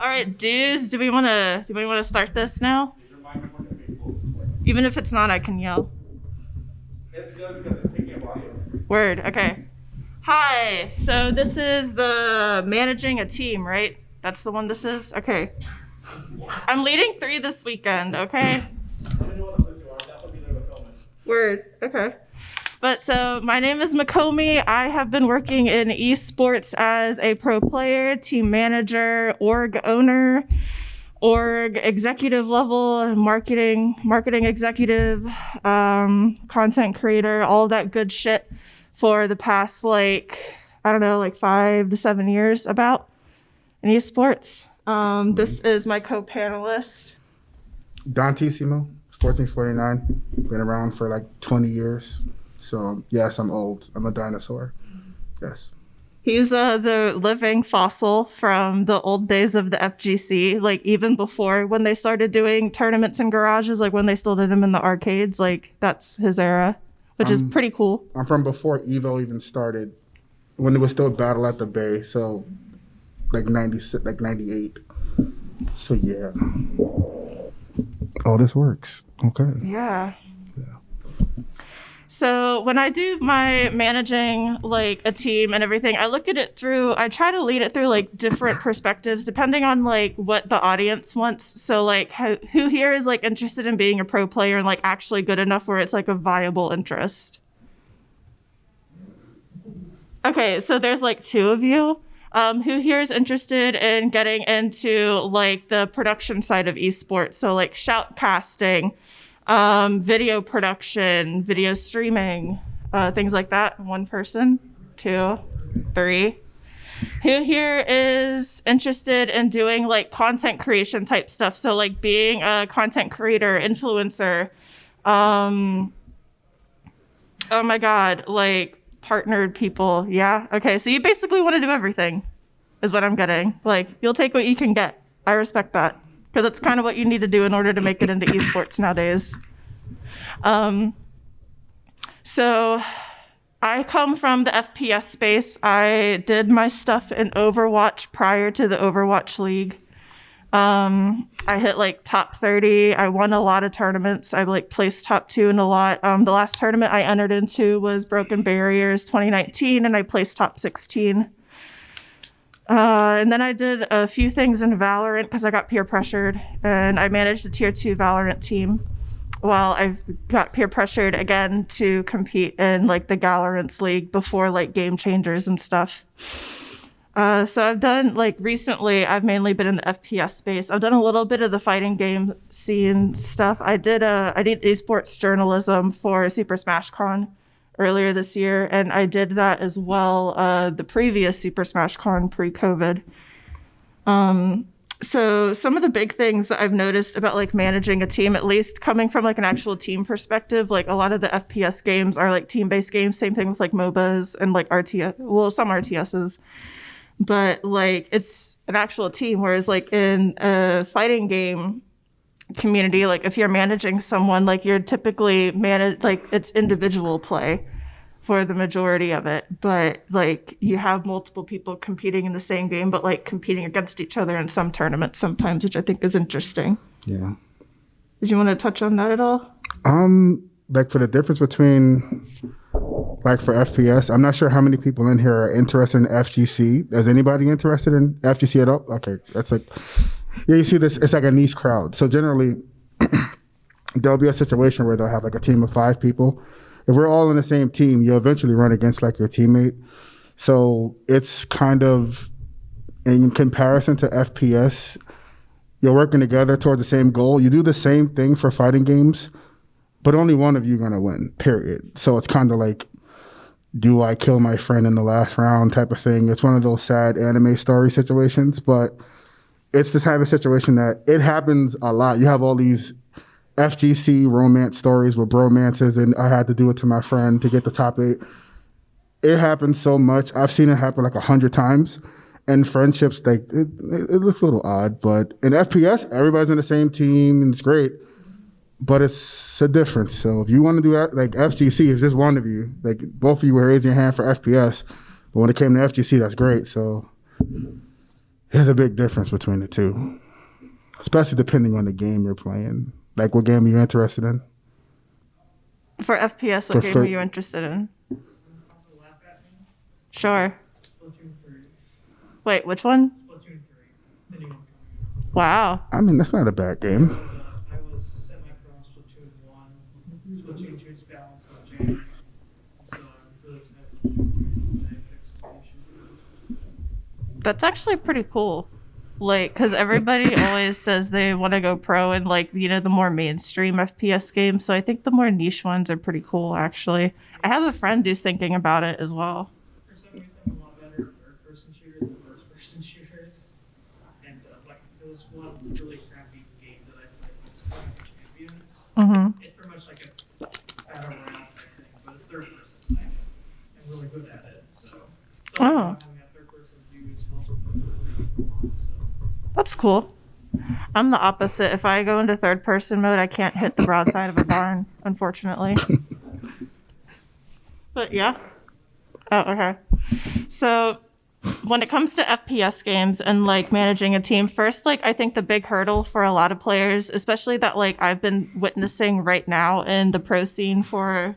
All right, dudes, do we want to start this now? Even if it's not, I can yell. It's good because it's taking up audio. Word, okay. Hi, so this is the managing a team, right? That's the one this is? Okay. I'm leading 3 this weekend, okay? Let me know what the picture. I'll definitely be there to film it. Word, okay. But so my name is Mikomi. I have been working in eSports as a pro player, team manager, org owner, org executive level, marketing executive, content creator, all that good shit for the past 5 to 7 years about in eSports. This is my co-panelist. Dantissimo, 1449. Been around for 20 years. So, yes, I'm old. I'm a dinosaur. Yes. He's the living fossil from the old days of the FGC, even before when they started doing tournaments in garages, when they still did them in the arcades. That's his era, which is pretty cool. I'm from before Evo even started, when it was still Battle at the Bay. So, 96, 98. So, yeah. All this works. Okay. Yeah. So when I do my managing a team and everything, I I try to lead it through different perspectives depending on what the audience wants. So who here is interested in being a pro player and actually good enough where it's a viable interest. Okay, so there's 2 of you. Who here is interested in getting into the production side of esports? So shoutcasting, video production, video streaming, things like that. 1 person, 2, 3. Who here is interested in doing content creation type stuff? So being a content creator, influencer, oh my God, partnered people. Yeah. Okay. So you basically want to do everything is what I'm getting. You'll take what you can get. I respect that. Because that's kind of what you need to do in order to make it into esports nowadays. So I come from the FPS space. I did my stuff in Overwatch prior to the Overwatch League. I hit top 30. I won a lot of tournaments. I placed top 2 in a lot. The last tournament I entered into was Broken Barriers 2019, and I placed top 16. And then I did a few things in Valorant because I got peer pressured, and I managed a tier 2 Valorant team. Well, I got peer pressured again to compete in the Galorants League before Game Changers and stuff. So I've done recently, I've mainly been in the FPS space. I've done a little bit of the fighting game scene stuff. I did esports journalism for Super Smash Con earlier this year, and I did that as well the previous Super Smash Con pre-COVID. So some of the big things that I've noticed about managing a team, at least coming from an actual team perspective, a lot of the FPS games are team-based games. Same thing with MOBAs and RTS, well, some RTSs. But it's an actual team, whereas in a fighting game community, if you're managing someone, you're typically it's individual play for the majority of it. But you have multiple people competing in the same game, but competing against each other in some tournaments sometimes, which I think is interesting. Yeah. Did you want to touch on that at all? For the difference between for FPS, I'm not sure how many people in here are interested in FGC. Is anybody interested in FGC at all? Okay, that's yeah, you see this, it's a niche crowd. So generally, there'll be a situation where they'll have a team of 5 people. If we're all in the same team, you'll eventually run against your teammate. So it's kind of, in comparison to FPS, you're working together toward the same goal. You do the same thing for fighting games, but only one of you are gonna win, period. So it's kind of do I kill my friend in the last round type of thing. It's one of those sad anime story situations, but it's the type of situation that it happens a lot. You have all these FGC romance stories with bromances, and I had to do it to my friend to get the top 8. It happens so much. I've seen it happen 100 times. And friendships, it looks a little odd, but in FPS, everybody's in the same team, and it's great. But it's a difference. So if you want to do FGC, it's just one of you. Both of you were raising your hand for FPS. But when it came to FGC, that's great. So There's a big difference between the two, especially depending on the game you're playing. Like, what game are you interested in? For FPS, what game are you interested in? Sure. Wait, which one? Wow. I mean, that's not a bad game. I was semi-pro on Splatoon 1. Splatoon 2 is balanced on January. So I'm really excited to That's actually pretty cool. Like, because everybody always says they want to go pro in, like, you know, the more mainstream FPS games. So I think the more niche ones are pretty cool, actually. I have a friend who's thinking about it as well. For some reason, I'm a lot better at third-person shooters than first-person shooters. And, like, there was one really crappy game that I played called Champions. Mm-hmm. It's pretty much like a battle royale type thing, but it's third-person. Like, I'm really good at it, so. Oh. Having a third-person view is also pretty cool, so. That's cool. I'm the opposite. If I go into third person mode, I can't hit the broadside of a barn, unfortunately. But yeah. Oh, okay. So when it comes to FPS games and like managing a team, first, like I think the big hurdle for a lot of players, especially that like I've been witnessing right now in the pro scene for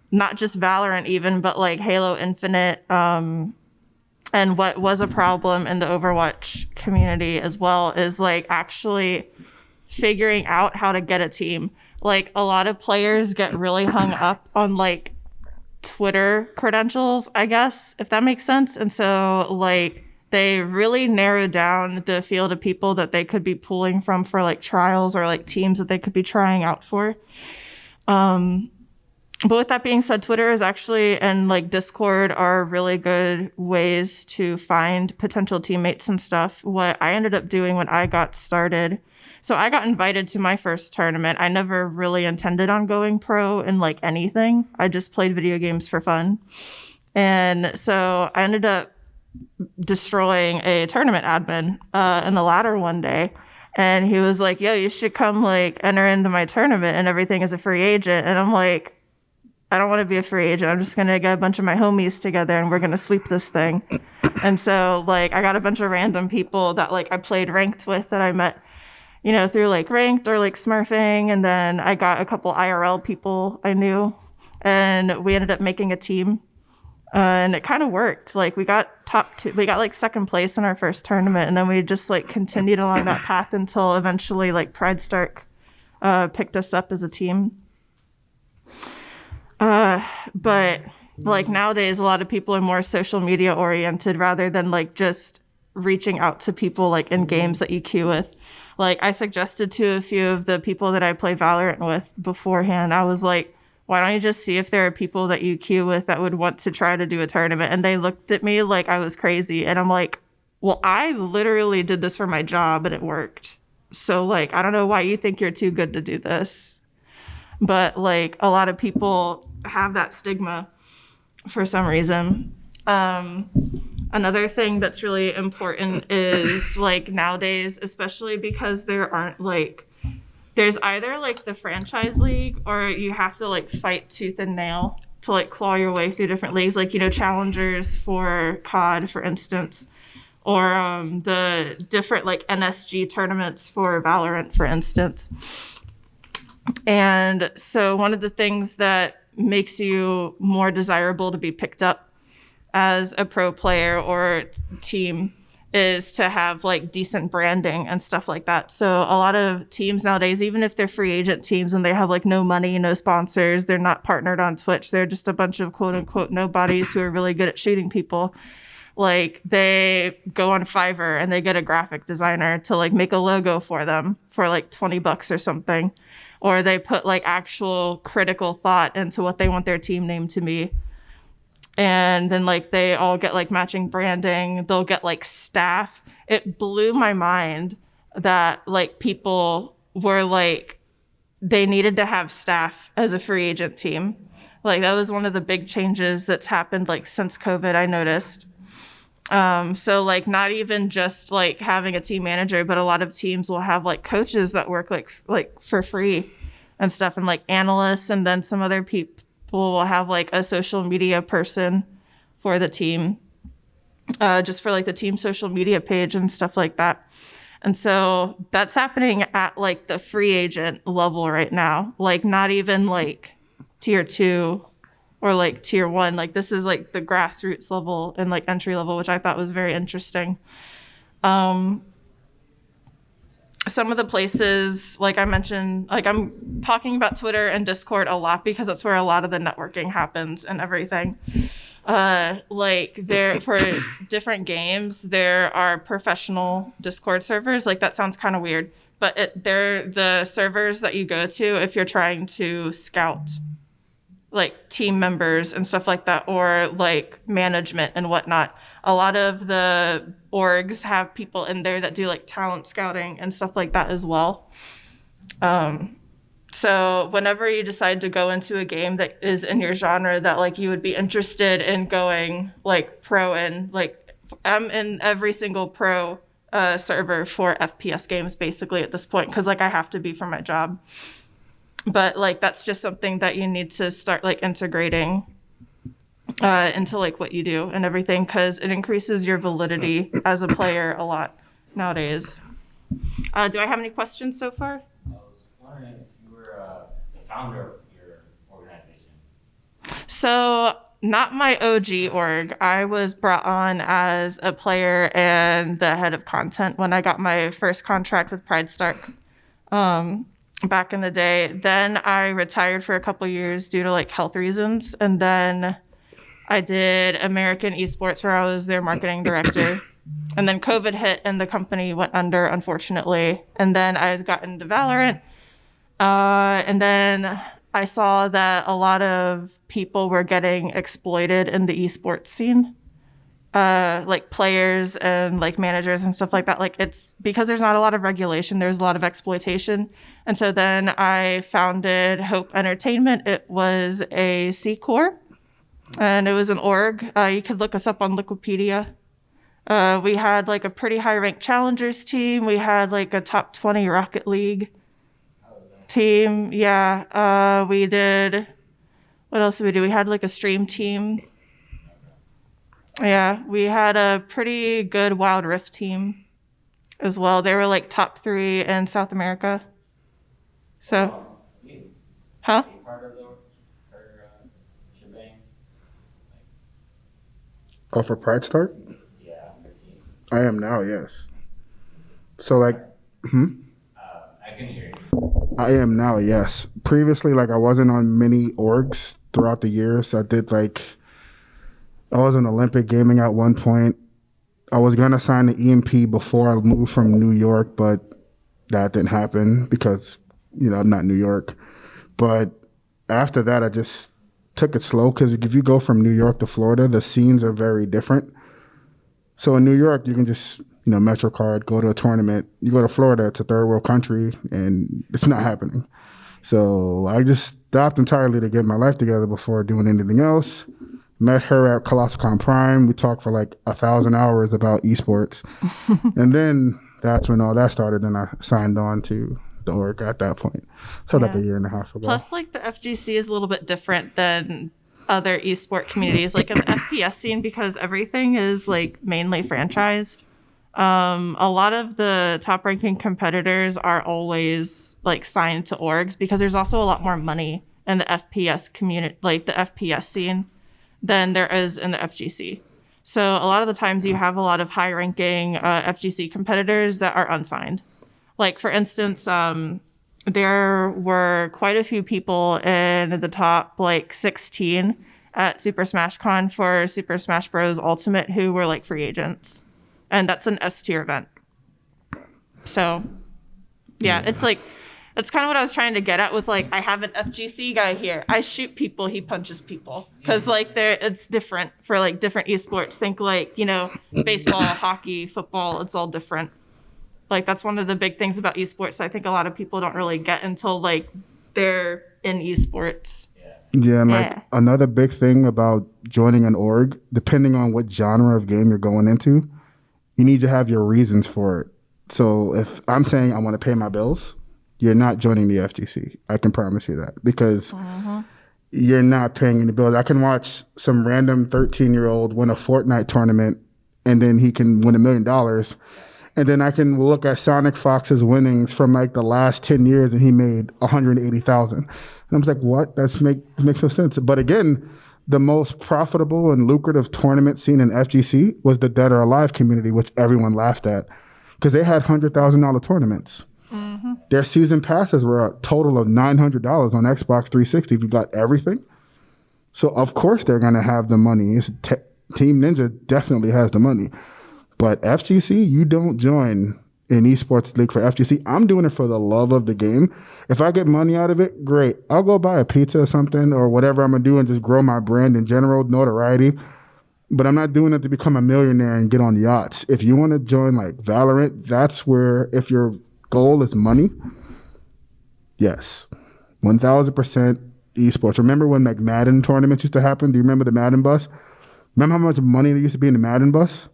not just Valorant even, but like Halo Infinite, and what was a problem in the Overwatch community as well, is like actually figuring out how to get a team. Like a lot of players get really hung up on like Twitter credentials, I guess, if that makes sense. And so like they really narrow down the field of people that they could be pulling from for like trials or like teams that they could be trying out for. But with that being said, Twitter is actually, and like Discord are really good ways to find potential teammates and stuff. What I ended up doing when I got started, so I got invited to my first tournament. I never really intended on going pro in like anything. I just played video games for fun. And so I ended up destroying a tournament admin in the ladder one day. And he was like, yo, you should come like enter into my tournament and everything as a free agent. And I'm like, I don't want to be a free agent. I'm just going to get a bunch of my homies together and we're going to sweep this thing. And so like I got a bunch of random people that like I played ranked with that I met, you know, through like ranked or like smurfing. And then I got a couple IRL people I knew and we ended up making a team. And it kind of worked. Like we got like second place in our first tournament. And then we just like continued along that path until eventually like Pride Stark picked us up as a team. But like nowadays, a lot of people are more social media oriented rather than like just reaching out to people like in games that you queue with. Like I suggested to a few of the people that I play Valorant with beforehand, I was like, why don't you just see if there are people that you queue with that would want to try to do a tournament? And they looked at me like I was crazy. And I'm like, well, I literally did this for my job and it worked. So like, I don't know why you think you're too good to do this. But like a lot of people have that stigma for some reason. Another thing that's really important is like nowadays, especially because there aren't like, there's either like the franchise league or you have to like fight tooth and nail to like claw your way through different leagues, like, you know, challengers for COD, for instance, or the different like NSG tournaments for Valorant, for instance. And so one of the things that makes you more desirable to be picked up as a pro player or team is to have like decent branding and stuff like that. So a lot of teams nowadays, even if they're free agent teams and they have like no money, no sponsors, they're not partnered on Twitch, they're just a bunch of quote unquote nobodies who are really good at shooting people. Like they go on Fiverr and they get a graphic designer to like make a logo for them for like $20 or something. Or they put like actual critical thought into what they want their team name to be. And then like they all get like matching branding. They'll get like staff. It blew my mind that like people were like, they needed to have staff as a free agent team. Like that was one of the big changes that's happened like since COVID, I noticed. So like not even just like having a team manager, but a lot of teams will have like coaches that work like for free and stuff, and like analysts, and then some other people will have like a social media person for the team. just for like the team social media page and stuff like that. And so that's happening at like the free agent level right now, like not even like tier 2 or like tier 1. Like this is like the grassroots level and like entry level, which I thought was very interesting. Some of the places, like I mentioned, like I'm talking about Twitter and Discord a lot because that's where a lot of the networking happens and everything. Like there for different games, there are professional Discord servers. Like that sounds kind of weird, but they're the servers that you go to if you're trying to scout like team members and stuff like that, or like management and whatnot. A lot of the orgs have people in there that do like talent scouting and stuff like that as well. So whenever you decide to go into a game that is in your genre that like you would be interested in going like pro in, like I'm in every single pro server for FPS games basically at this point, because like I have to be for my job. But like that's just something that you need to start like integrating into like what you do and everything, because it increases your validity as a player a lot nowadays. Do I have any questions so far? I was wondering if you were the founder of your organization. So not my OG org. I was brought on as a player and the head of content when I got my first contract with Pride Stark. Back in the day. Then I retired for a couple years due to like health reasons. And then I did American eSports where I was their marketing director. And then COVID hit and the company went under, unfortunately. And then I got into Valorant. And then I saw that a lot of people were getting exploited in the eSports scene. Like players and like managers and stuff like that. Like it's because there's not a lot of regulation, there's a lot of exploitation. And so then I founded Hope Entertainment. It was a C Corp and it was an org. You could look us up on Wikipedia. We had like a pretty high ranked challengers team. We had like a top 20 Rocket League team. Yeah. We did, what else did we do? We had like a stream team. Yeah, we had a pretty good Wild Rift team as well. They were like top 3 in South America. So, huh? Part of her shebang? Oh, for Pride Start? Yeah, 15. I am now, yes. So like, I couldn't hear you. I am now, yes. Previously, like I wasn't on many orgs throughout the years. I did like, I was in Olympic Gaming at one point. I was going to sign the EMP before I moved from New York, but that didn't happen because, you know, I'm not New York. But after that, I just took it slow because if you go from New York to Florida, the scenes are very different. So in New York, you can just, you know, MetroCard, go to a tournament. You go to Florida, it's a third world country, and it's not happening. So I just stopped entirely to get my life together before doing anything else. Met her at ColossalCon Prime. We talked for like 1,000 hours about eSports. And then that's when all that started. And I signed on to the org at that point. So like a year and a half ago. Plus, like the FGC is a little bit different than other esport communities, like in the FPS scene, because everything is like mainly franchised. A lot of the top ranking competitors are always like signed to orgs because there's also a lot more money in the FPS community, like the FPS scene, than there is in the FGC. So a lot of the times you have a lot of high ranking FGC competitors that are unsigned. Like for instance, there were quite a few people in the top like 16 at Super Smash Con for Super Smash Bros. Ultimate who were like free agents. And that's an S tier event. So yeah, it's like, that's kind of what I was trying to get at with like, I have an FGC guy here. I shoot people, he punches people. Because like it's different for like different esports. Think like, you know, baseball, hockey, football, it's all different. Like that's one of the big things about esports I think a lot of people don't really get until like they're in esports. Yeah, and like another big thing about joining an org, depending on what genre of game you're going into, you need to have your reasons for it. So if I'm saying I want to pay my bills, you're not joining the FGC. I can promise you that because you're not paying any bills. I can watch some random 13-year-old win a Fortnite tournament and then he can win $1 million. And then I can look at Sonic Fox's winnings from like the last 10 years, and he made 180,000. And I was like, what? That makes no sense. But again, the most profitable and lucrative tournament scene in FGC was the Dead or Alive community, which everyone laughed at because they had $100,000 tournaments. Mm-hmm. Their season passes were a total of $900 on Xbox 360 if you got everything. So of course they're going to have the money. Team Ninja definitely has the money. But FGC, you don't join an esports league for FGC. I'm doing it for the love of the game. If I get money out of it, great. I'll go buy a pizza or something or whatever I'm going to do and just grow my brand in general, notoriety. But I'm not doing it to become a millionaire and get on yachts. If you want to join like Valorant, that's where, if your goal is money, yes, 1,000% esports. Remember when like Madden tournaments used to happen? Do you remember the Madden bus? Remember how much money there used to be in the Madden bus?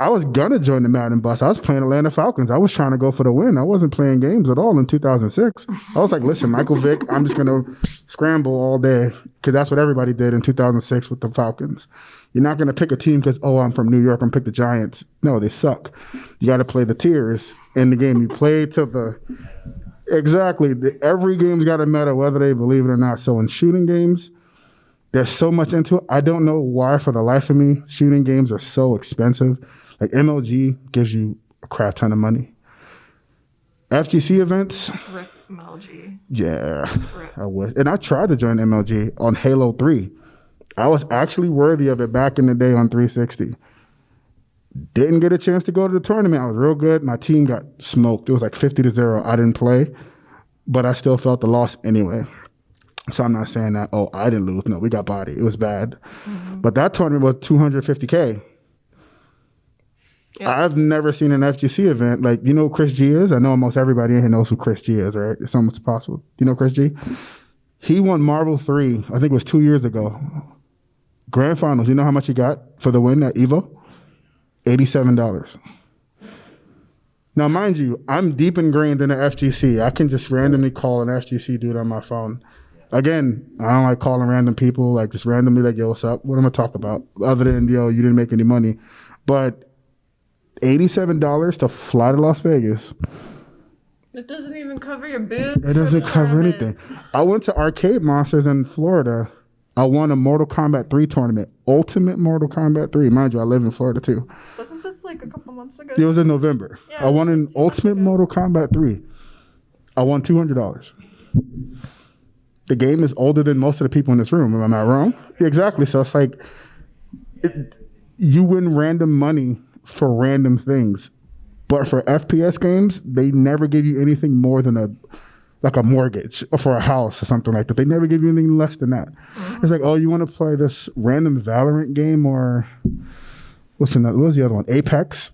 I was going to join the Madden bus. I was playing Atlanta Falcons. I was trying to go for the win. I wasn't playing games at all in 2006. I was like, listen, Michael Vick, I'm just going to scramble all day because that's what everybody did in 2006 with the Falcons. You're not going to pick a team because, oh, I'm from New York. I'm pick the Giants. No, they suck. You got to play the tiers in the game. You play to the... Exactly. Every game's got a meta, whether they believe it or not. So in shooting games, there's so much into it. I don't know why, for the life of me, shooting games are so expensive. Like MLG gives you a crap ton of money. FGC events. Rip MLG. Yeah, Rip. I wish. And I tried to join MLG on Halo 3. I was actually worthy of it back in the day on 360. Didn't get a chance to go to the tournament. I was real good. My team got smoked. It was like 50-0. I didn't play, but I still felt the loss anyway. So I'm not saying that, oh, I didn't lose. No, we got body. It was bad. Mm-hmm. But that tournament was $250K. Yep. I've never seen an FGC event. Like, you know who Chris G is? I know almost everybody in here knows who Chris G is, right? It's almost impossible. You know Chris G? He won Marvel 3, I think it was 2 years ago. Grand Finals. You know how much he got for the win at EVO? $87. Now, mind you, I'm deep ingrained in the FGC. I can just randomly call an FGC dude on my phone. Again, I don't like calling random people, like just randomly like, yo, what's up? What am I talking about? Other than, yo, you didn't make any money. But $87 to fly to Las Vegas. It doesn't even cover your boots. It doesn't cover anything. I went to Arcade Monsters in Florida. I won a Mortal Kombat 3 tournament. Ultimate Mortal Kombat 3. Mind you, I live in Florida too. Wasn't this like a couple months ago? It was in November. Yeah, I won an Ultimate Mortal Kombat 3. I won $200. The game is older than most of the people in this room. Am I wrong? Yeah, exactly. So it's like you win random money for random things. But for FPS games, they never give you anything more than a mortgage or for a house or something like that. They never give you anything less than that. Mm-hmm. It's like, oh, you want to play this random Valorant game or what's the other one? Apex?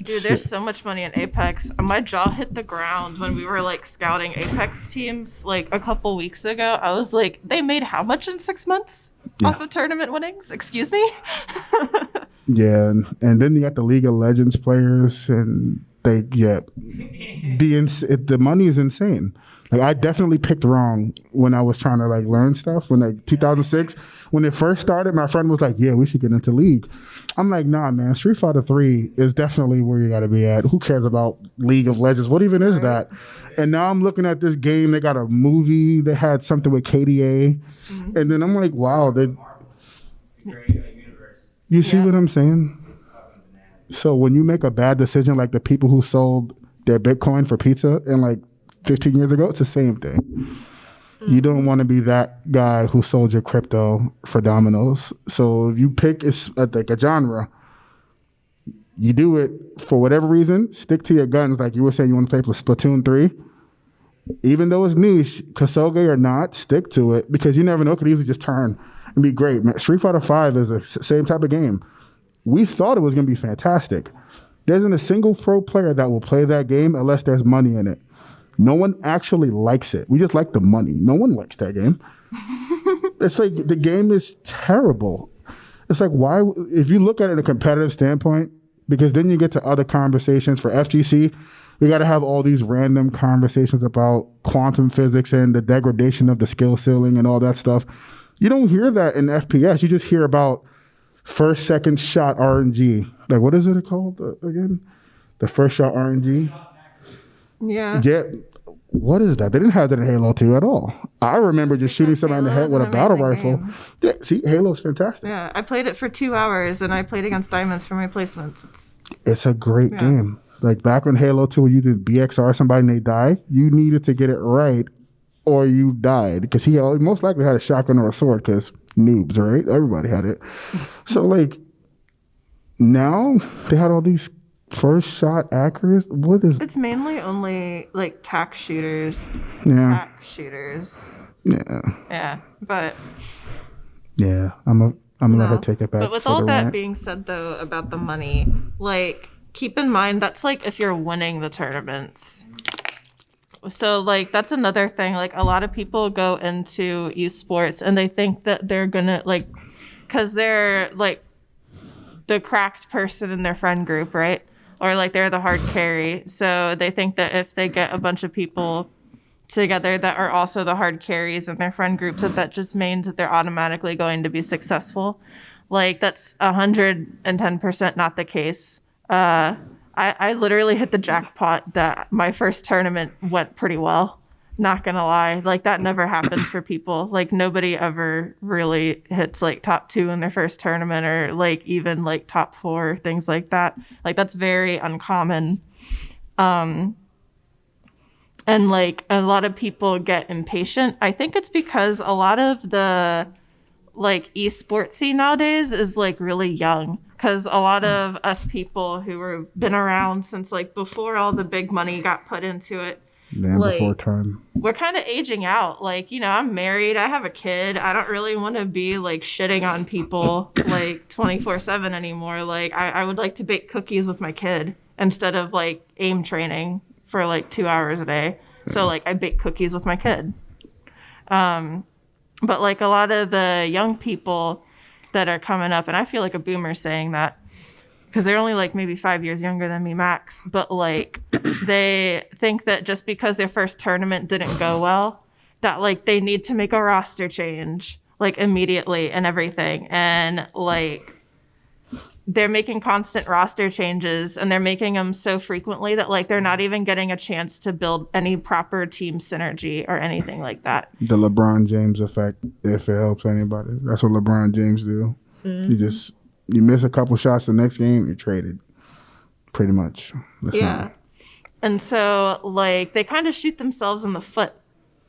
Dude, there's so much money in Apex. My jaw hit the ground when we were like scouting Apex teams like a couple weeks ago. I was like, they made how much in 6 months off of tournament winnings? Excuse me? Yeah, and then you got the League of Legends players, and the money is insane. Like, I definitely picked wrong when I was trying to like learn stuff. When like 2006, when it first started, my friend was like, "Yeah, we should get into League." I'm like, "Nah, man. Street Fighter 3 is definitely where you got to be at. Who cares about League of Legends? What even is that?" And now I'm looking at this game. They got a movie. They had something with KDA, and then I'm like, "Wow, you see what I'm saying?" So when you make a bad decision, like the people who sold their Bitcoin for pizza and like 15 years ago, it's the same thing. Mm-hmm. You don't want to be that guy who sold your crypto for Domino's. So if you pick like a genre, you do it for whatever reason, stick to your guns. Like you were saying, you want to play Splatoon 3. Even though it's niche, Kasuge or not, stick to it because you never know. It could easily just turn and be great. Man, Street Fighter 5 is the same type of game. We thought it was going to be fantastic. There isn't a single pro player that will play that game unless there's money in it. No one actually likes it. We just like the money. No one likes that game. It's like the game is terrible. It's like, why? If you look at it in a competitive standpoint, because then you get to other conversations for FGC, we got to have all these random conversations about quantum physics and the degradation of the skill ceiling and all that stuff. You don't hear that in FPS. You just hear about first, second shot RNG. Like, what is it called again? The first shot RNG. Yeah. Yeah. What is that? They didn't have that in Halo 2 at all. I remember just shooting somebody in the head with a battle rifle. Game. Yeah, see, Halo's fantastic. Yeah, I played it for 2 hours, and I played against diamonds for my placements. It's a great game. Like back when Halo 2, when you did BXR somebody and they die, you needed to get it right or you died. Because he most likely had a shotgun or a sword because noobs, right? Everybody had it. So like now they had all these first shot accuracy. What is It's mainly only like tack shooters. Yeah. Tack shooters. Yeah. Yeah, but Yeah. I'm gonna let her take it back. But with for all the that rant. being said, though, about the money, like, keep in mind that's like if you're winning the tournaments. So, like, that's another thing. Like, a lot of people go into esports and they think that they're gonna, like, because they're, like, the cracked person in their friend group, right? Or, like, they're the hard carry. So they think that if they get a bunch of people together that are also the hard carries in their friend groups, that just means that they're automatically going to be successful. Like, that's 110% not the case. I literally hit the jackpot that my first tournament went pretty well. Not gonna lie. Like, that never happens for people. Like, nobody ever really hits, like, top 2 in their first tournament or, like, even, like, top 4, things like that. Like, that's very uncommon. And, like, a lot of people get impatient. I think it's because a lot of the, like, esports scene nowadays is, like, really young. Because a lot of us people who have been around since, like, before all the big money got put into it, Damn, like, before time. we're kind of aging out. Like, you know, I'm married. I have a kid. I don't really want to be, like, shitting on people, like, 24/7 anymore. Like, I would like to bake cookies with my kid instead of, like, aim training for, like, 2 hours a day. So, like, I bake cookies with my kid. But, like, a lot of the young people that are coming up, and I feel like a boomer saying that, because they're only like maybe 5 years younger than me max, but like they think that just because their first tournament didn't go well, that like they need to make a roster change like immediately and everything. And like they're making constant roster changes and they're making them so frequently that like they're not even getting a chance to build any proper team synergy or anything like that. The LeBron James effect, if it helps anybody. That's what LeBron James do. Mm-hmm. You miss a couple shots the next game, you're traded. Pretty much. Yeah. And so, like, they kind of shoot themselves in the foot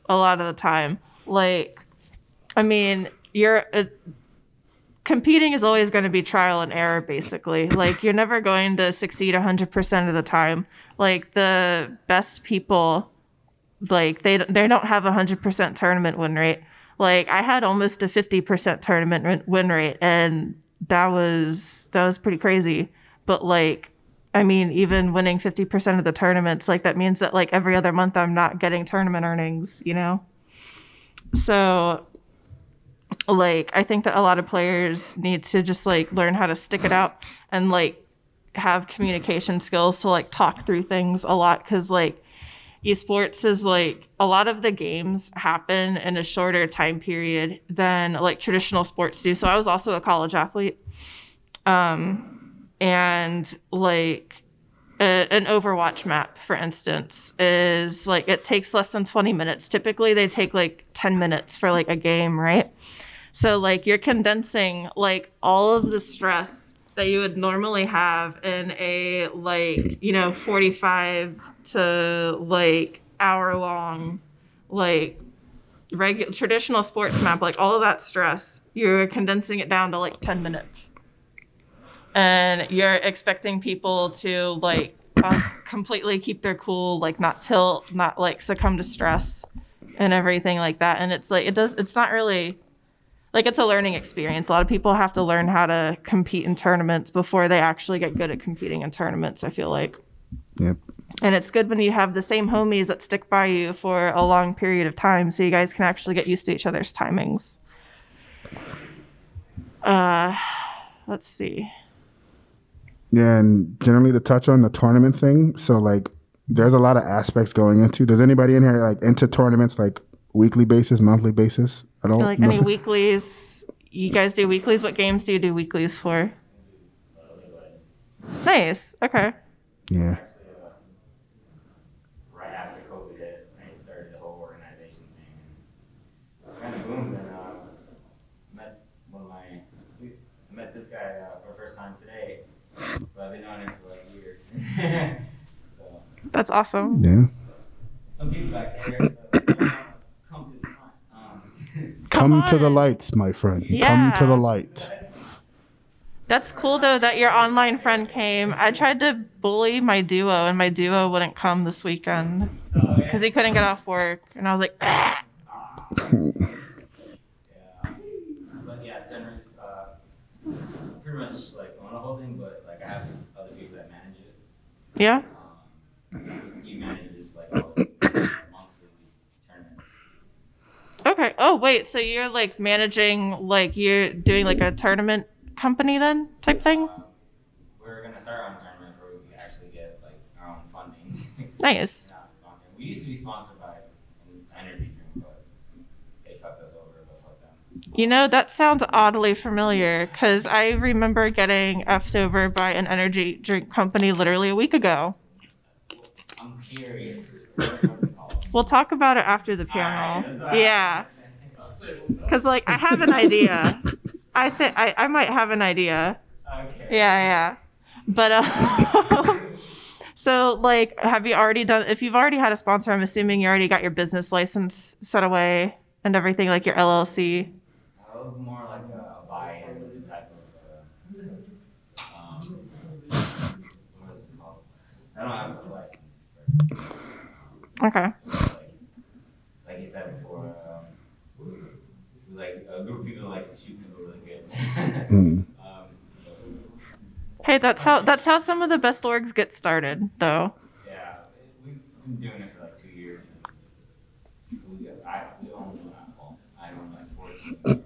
a lot of the time. Like, I mean, competing is always going to be trial and error, basically. Like, you're never going to succeed 100% of the time. Like, the best people, like, they don't have a 100% tournament win rate. Like, I had almost a 50% tournament win rate, and that was pretty crazy. But like, I mean, even winning 50% of the tournaments, like that means that like every other month I'm not getting tournament earnings, you know? So like, I think that a lot of players need to just like learn how to stick it out and like have communication skills to like talk through things a lot. Cause like esports is like a lot of the games happen in a shorter time period than like traditional sports do. So I was also a college athlete. And like an Overwatch map, for instance, is like it takes less than 20 minutes. Typically they take like 10 minutes for like a game, right? So like you're condensing like all of the stress that you would normally have in a like, you know, 45 to like hour long, like regular traditional sports map, like all of that stress, you're condensing it down to like 10 minutes. And you're expecting people to like completely keep their cool, like not tilt, not like succumb to stress and everything like that. And it's like, it's not really like, it's a learning experience. A lot of people have to learn how to compete in tournaments before they actually get good at competing in tournaments, I feel like. Yep. And it's good when you have the same homies that stick by you for a long period of time so you guys can actually get used to each other's timings. Let's see. Yeah, and generally to touch on the tournament thing, so like there's a lot of aspects going into. Does anybody in here like into tournaments like weekly basis, monthly basis at all? Like any weeklies, you guys do weeklies? What games do you do weeklies for? Nice. Okay. Yeah. Actually, right after COVID hit, I started the whole organization thing. And kind of boomed, and met one of my, I met this guy for the first time today, but I've been knowing him for like a year. So That's awesome. Yeah. some people back there don't come to the front. Come to the on. lights, my friend. Come Yeah. to the light. That's cool though that your online friend came. I tried to bully my duo, and my duo wouldn't come this weekend because he couldn't get off work, and I was like, ah. Yeah. But yeah, generally, pretty much like own a whole thing, but like I have other people that manage it. Yeah. He manages like all the monthly tournaments. Okay. Oh wait, so you're like managing, like you're doing like a tournament company then type thing? We're gonna start on a tournament where we can actually get like our own funding. Nice. Not sponsored. We used to be sponsored by an energy drink, but they fucked us over. But fuck them. You know, that sounds oddly familiar because I remember getting effed over by an energy drink company literally a week ago. I'm curious. What's it called? We'll talk about it after the panel. Alright, that's Yeah. I'll say we'll know. Because, like, I have an idea. I think I might have an idea. Okay. Yeah. But, so, like, have you already done, if you've already had a sponsor, I'm assuming you already got your business license set away and everything, like your LLC. That was more like a buy-in type of, what is it called? I don't have a license. Okay. Like you said before, like a group of people that likes to shoot people really good. Mm. Hey, that's how some of the best orgs get started, though. Yeah, we've been doing it for like 2 years. We own well, I own like 14. Right?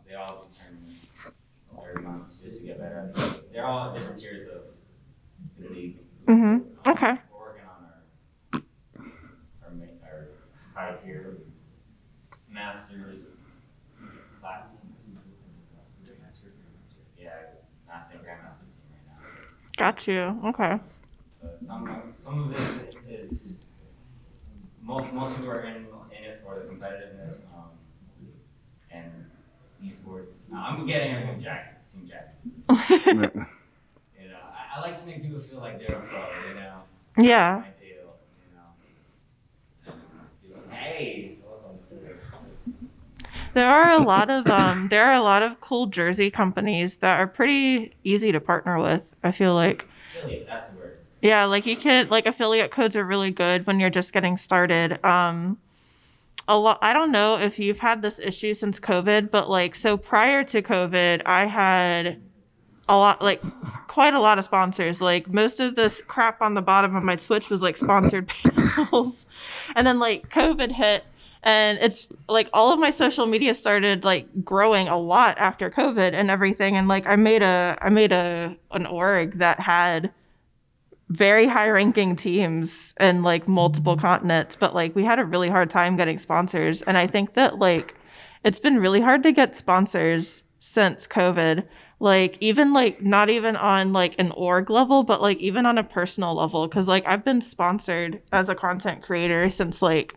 They all do tournaments every month just to get better at the game. They're all at different tiers of the league. Mm-hmm. Okay. We're working on our high tier masters, platinum. Yeah, master and grandmaster team right now. Got you. Okay. But some of it is most people are in it for the competitiveness and eSports. I'm getting everyone jackets, team jackets. You know, I like to make people feel like they're a pro. You know. Yeah. That's my deal. You know. Hey. Welcome to There are a lot of cool jersey companies that are pretty easy to partner with, I feel like. affiliate. That's the word. Yeah, like you can, like, affiliate codes are really good when you're just getting started. I don't know if you've had this issue since COVID, but like, so prior to COVID, I had quite a lot of sponsors. Like, most of this crap on the bottom of my Twitch was like sponsored panels. And then like COVID hit, and it's like all of my social media started like growing a lot after COVID and everything. And like I made an org that had very high ranking teams and like multiple continents, but like we had a really hard time getting sponsors. And I think that like it's been really hard to get sponsors since COVID. Like even like not even on like an org level, but like even on a personal level. Cause like I've been sponsored as a content creator since like,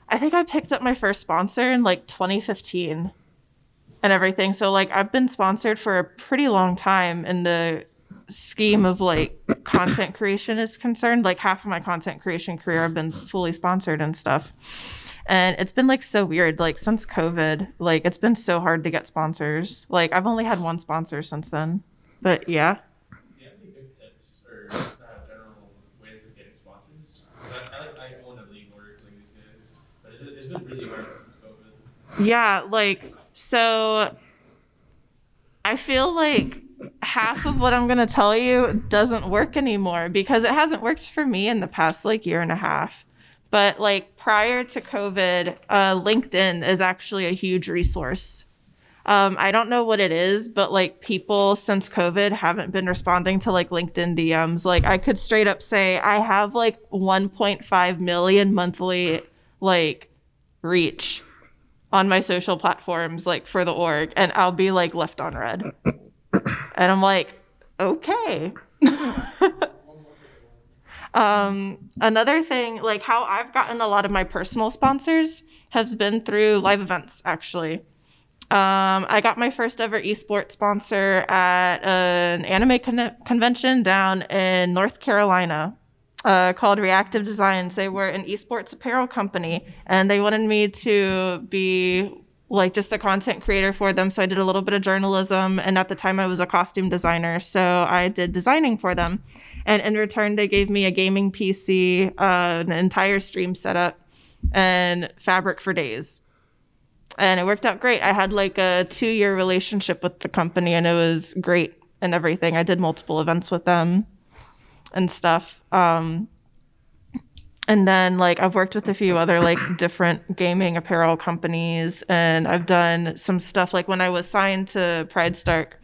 I think I picked up my first sponsor in like 2015 and everything. So like I've been sponsored for a pretty long time in the scheme of like content creation is concerned. Like half of my content creation career I've been fully sponsored and stuff. And it's been like so weird, like since COVID, like it's been so hard to get sponsors. Like I've only had one sponsor since then. But yeah. Do you have any good tips or general ways of getting sponsors? I own a league order thing these days, but it's been really hard since COVID. Yeah, like so I feel like half of what I'm going to tell you doesn't work anymore because it hasn't worked for me in the past like year and a half. But like prior to COVID, LinkedIn is actually a huge resource. I don't know what it is, but like people since COVID haven't been responding to like LinkedIn DMs. Like I could straight up say I have like 1.5 million monthly like reach on my social platforms, like for the org, and I'll be like left on red. And I'm like, okay. Another thing, like how I've gotten a lot of my personal sponsors has been through live events, actually. I got my first ever eSports sponsor at an anime convention down in North Carolina called Reactive Designs. They were an eSports apparel company, and they wanted me to be like just a content creator for them. So I did a little bit of journalism, and at the time I was a costume designer, so I did designing for them. And in return, they gave me a gaming PC, an entire stream setup, and fabric for days. And it worked out great. I had like a 2-year relationship with the company, and it was great and everything. I did multiple events with them and stuff. And then like I've worked with a few other like different gaming apparel companies, and I've done some stuff like when I was signed to Pride Stark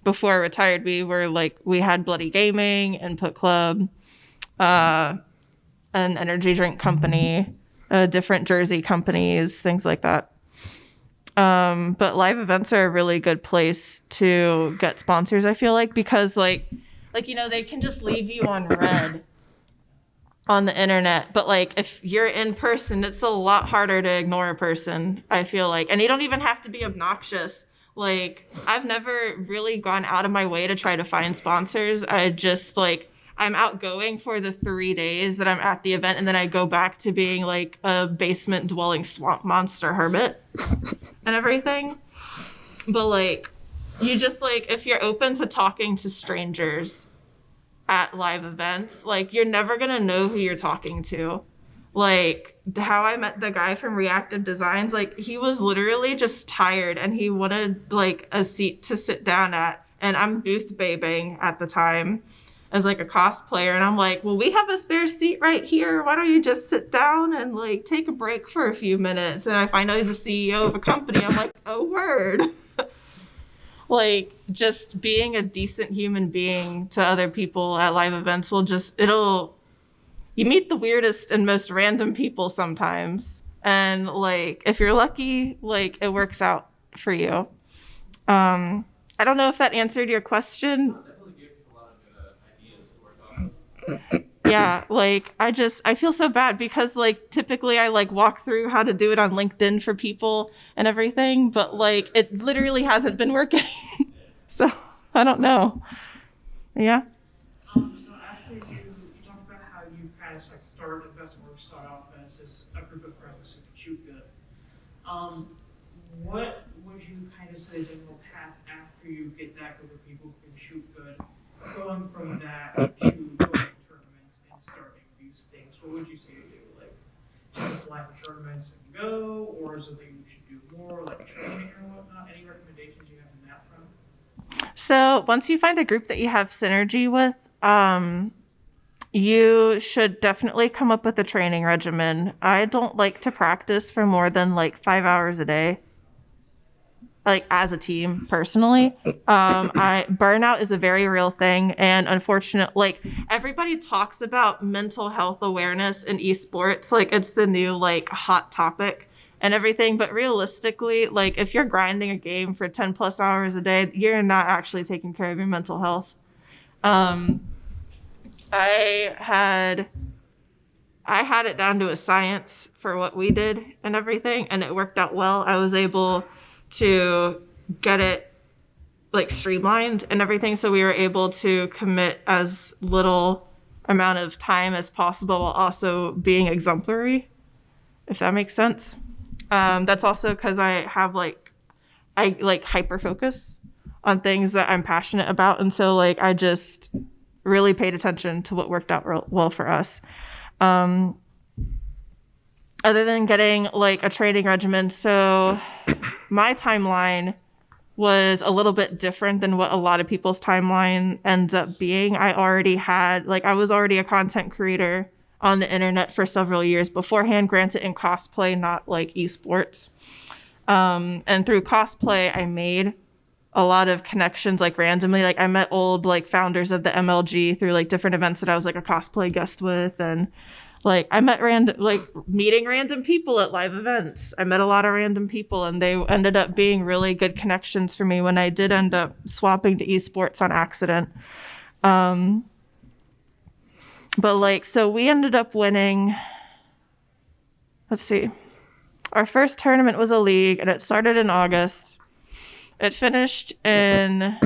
before I retired, we had Bloody Gaming, Input Club, an energy drink company, different jersey companies, things like that. But live events are a really good place to get sponsors, I feel like, because like they can just leave you on red on the internet, but like if you're in person, it's a lot harder to ignore a person, I feel like. And you don't even have to be obnoxious. Like I've never really gone out of my way to try to find sponsors. I just like I'm outgoing for the 3 days that I'm at the event, and then I go back to being like a basement dwelling swamp monster hermit and everything. But like you just like if you're open to talking to strangers at live events, like you're never gonna know who you're talking to. Like how I met the guy from Reactive Designs, like he was literally just tired and he wanted like a seat to sit down at, and I'm booth babing at the time as like a cosplayer, and I'm like, well, we have a spare seat right here, why don't you just sit down and like take a break for a few minutes? And I find out he's a CEO of a company. I'm like, oh word. Like just being a decent human being to other people at live events you meet the weirdest and most random people sometimes. And like, if you're lucky, like it works out for you. I don't know if that answered your question. Definitely gave a lot of good ideas to work on. Yeah, like I feel so bad because like typically I like walk through how to do it on LinkedIn for people and everything, but like it literally hasn't been working. So I don't know. Yeah. So after you talked about how you kind of like started off as just a group of friends who could shoot good. What would you kind of say the general path after you get that group of people who can shoot good, going from that to going to tournaments and starting these things? What would you say to do? Like just apply for tournaments and go, or is it that you should do more like training or whatnot? Any recommendations you have in that front? So once you find a group that you have synergy with, you should definitely come up with a training regimen. I don't like to practice for more than like 5 hours a day, like as a team personally. Burnout is a very real thing, and unfortunately, like everybody talks about mental health awareness in esports, like it's the new like hot topic and everything, but realistically, like if you're grinding a game for 10 plus hours a day, you're not actually taking care of your mental health. I had it down to a science for what we did and everything, and it worked out well. I was able to get it like streamlined and everything, so we were able to commit as little amount of time as possible while also being exemplary, if that makes sense. That's also because I hyper focus on things that I'm passionate about, and so like I just really paid attention to what worked out well for us. Other than getting like a training regimen, so my timeline was a little bit different than what a lot of people's timeline ends up being. I was already a content creator on the internet for several years beforehand, granted in cosplay, not like esports. And through cosplay, I made a lot of connections like randomly. Like I met old like founders of the MLG through like different events that I was like a cosplay guest with, and Like I met meeting random people at live events. I met a lot of random people, and they ended up being really good connections for me when I did end up swapping to esports on accident. But like, so we ended up winning, let's see, our first tournament was a league, and it started in August. It finished in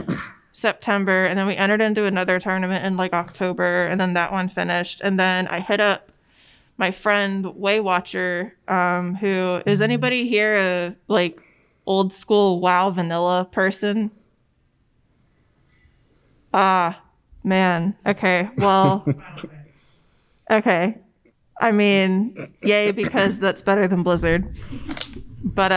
September, and then we entered into another tournament in like October, and then that one finished. And then I hit up my friend Waywatcher, who is anybody here a like old school WoW vanilla person? Ah, man. Okay, well, okay. I mean, yay, because that's better than Blizzard. But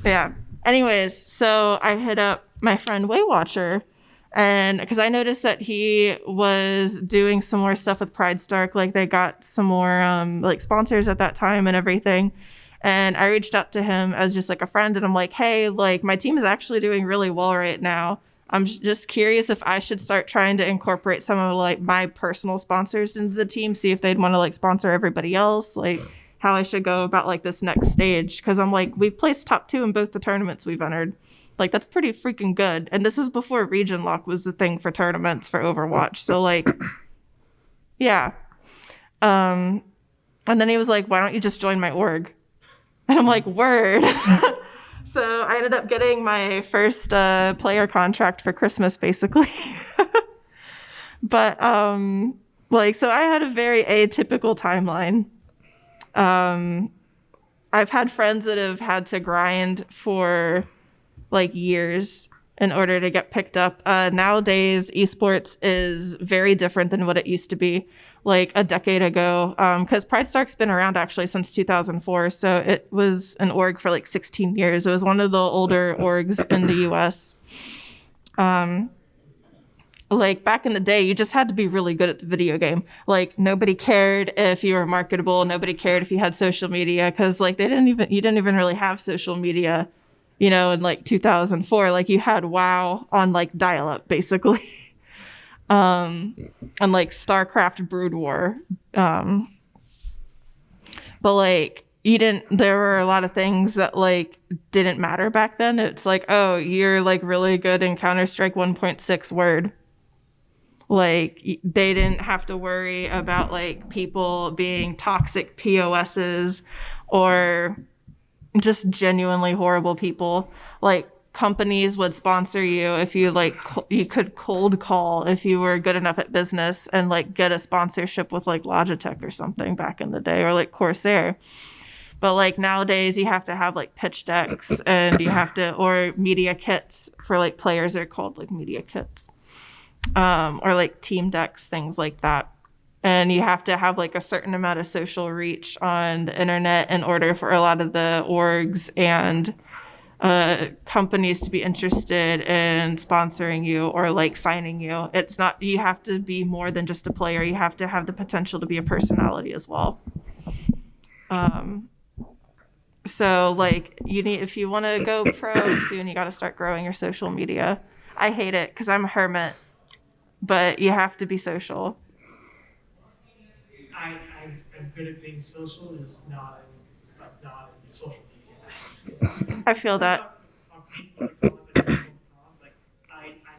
yeah. Anyways, so I hit up my friend Waywatcher, and because I noticed that he was doing some more stuff with Pride Stark, like they got some more like sponsors at that time and everything. And I reached out to him as just like a friend, and I'm like, hey, like my team is actually doing really well right now. I'm just curious if I should start trying to incorporate some of like my personal sponsors into the team, see if they'd want to like sponsor everybody else, like how I should go about like this next stage. Cause I'm like, we've placed top 2 in both the tournaments we've entered. Like that's pretty freaking good. And this was before region lock was the thing for tournaments for Overwatch. So like, yeah. And then he was like, why don't you just join my org? And I'm like, word. So I ended up getting my first player contract for Christmas, basically. But like, so I had a very atypical timeline. I've had friends that have had to grind for like years in order to get picked up. Nowadays, esports is very different than what it used to be like a decade ago. Because Pride Stark's been around actually since 2004. So it was an org for like 16 years. It was one of the older orgs in the US. Like back in the day, you just had to be really good at the video game. Like nobody cared if you were marketable. Nobody cared if you had social media, because like you didn't even really have social media, you know, in like 2004. Like you had WoW on like dial-up basically. And like StarCraft Brood War. But like there were a lot of things that like didn't matter back then. It's like, oh, you're like really good in Counter-Strike 1.6 Word. Like they didn't have to worry about like people being toxic POSs or just genuinely horrible people. Like companies would sponsor you if you like you could cold call if you were good enough at business and like get a sponsorship with like Logitech or something back in the day, or like Corsair. But like nowadays you have to have like pitch decks, and you have to, or media kits for like players, are called like media kits, or like team decks, things like that. And you have to have like a certain amount of social reach on the internet in order for a lot of the orgs and companies to be interested in sponsoring you or like signing you. It's not, you have to be more than just a player. You have to have the potential to be a personality as well. So like if you want to go pro soon, you got to start growing your social media. I hate it because I'm a hermit, but you have to be social. I'm good at being social, just not in social media. I feel that. I'm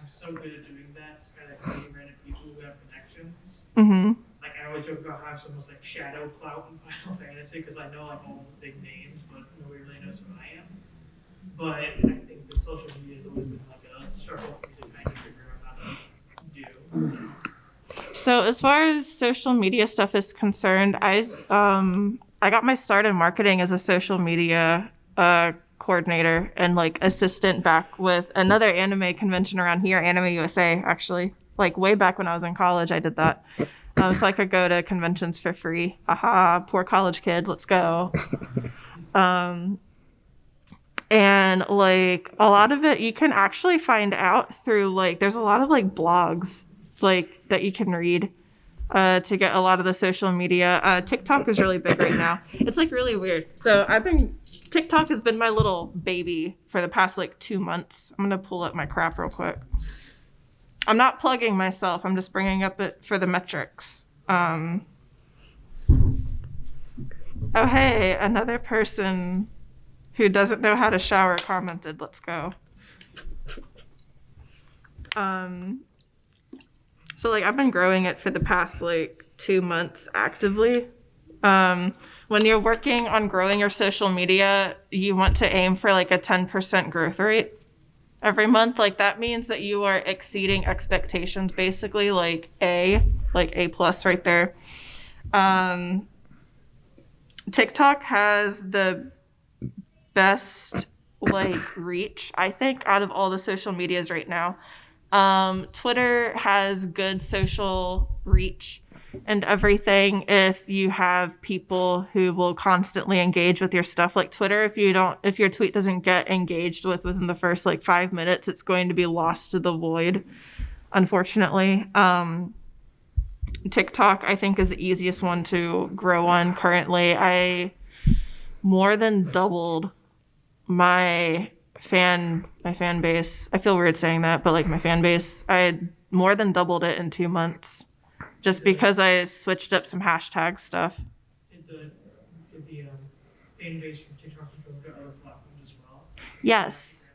so good at doing that, just kind of meeting random people who have connections. Mm-hmm. Like I always joke about how someone's like shadow clout in Final Fantasy, because I know like all the big names, but nobody really knows who I am. But I think the social media has always been like a struggle for me to kind of figure out how to do. So as far as social media stuff is concerned, I got my start in marketing as a social media coordinator and like assistant back with another anime convention around here, Anime USA, actually. Like way back when I was in college, I did that. So I could go to conventions for free. Aha, poor college kid, let's go. And like a lot of it you can actually find out through like, there's a lot of like blogs like that you can read to get a lot of the social media. TikTok is really big right now. It's like really weird. So TikTok has been my little baby for the past like 2 months. I'm gonna pull up my crap real quick. I'm not plugging myself. I'm just bringing up it for the metrics. Oh, hey, another person who doesn't know how to shower commented. Let's go. So like I've been growing it for the past like 2 months actively. When you're working on growing your social media, you want to aim for like a 10% growth rate every month. Like that means that you are exceeding expectations, basically like A plus right there. TikTok has the best like reach, I think, out of all the social medias right now. Twitter has good social reach and everything if you have people who will constantly engage with your stuff. Like Twitter, if your tweet doesn't get engaged with within the first like 5 minutes, it's going to be lost to the void, unfortunately. TikTok, I think, is the easiest one to grow on currently. I more than doubled my fan base. I feel weird saying that, but like my fan base, I had more than doubled it in 2 months just because I switched up some hashtag stuff. Did the fan base from TikTok go to other platforms as well? Yes.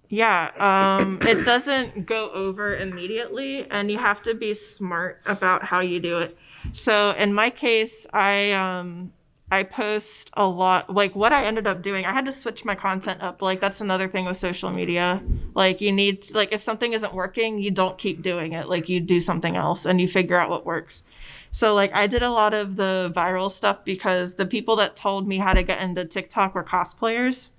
Yeah. It doesn't go over immediately, and you have to be smart about how you do it. So in my case, I post a lot. Like what I ended up doing, I had to switch my content up. Like that's another thing with social media. Like you need to, like if something isn't working, you don't keep doing it. Like you do something else and you figure out what works. So like I did a lot of the viral stuff because the people that told me how to get into TikTok were cosplayers.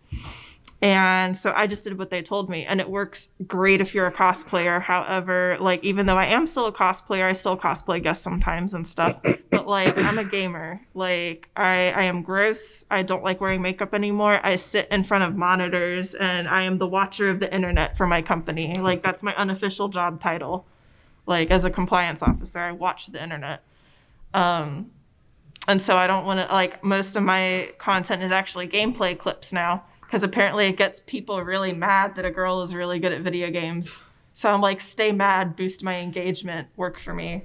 And so I just did what they told me, and it works great if you're a cosplayer. However, like even though I am still a cosplayer, I still cosplay guests sometimes and stuff. But like I'm a gamer. Like I am gross. I don't like wearing makeup anymore. I sit in front of monitors and I am the watcher of the internet for my company. Like that's my unofficial job title. Like as a compliance officer, I watch the internet. And so I don't want to, like most of my content is actually gameplay clips now. Because apparently it gets people really mad that a girl is really good at video games. So I'm like, stay mad, boost my engagement, work for me.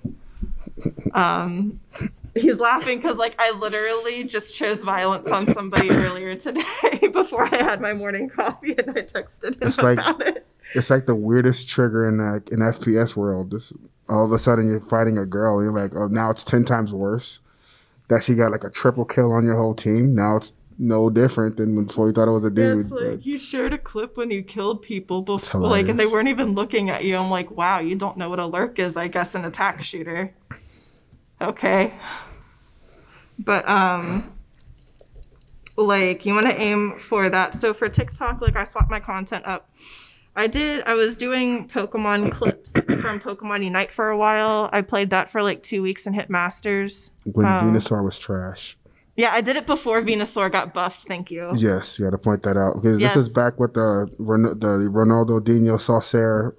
He's laughing because like I literally just chose violence on somebody earlier today before I had my morning coffee, and I texted him about it. It's like the weirdest trigger in FPS world. This all of a sudden you're fighting a girl, and you're like, oh, now it's 10 times worse. That she got like a triple kill on your whole team. Now it's no different than before you thought it was a dude. It's like you shared a clip when you killed people before, like, and they weren't even looking at you. I'm like, wow, you don't know what a lurk is, I guess, an attack shooter. Okay. But like you want to aim for that. So for TikTok, like I swapped my content up. I was doing Pokemon clips from Pokemon Unite for a while. I played that for like 2 weeks and hit Masters. When Venusaur was trash. Yeah, I did it before Venusaur got buffed. Thank you. Yes, you got to point that out because this is back with the Ronaldinho Saucer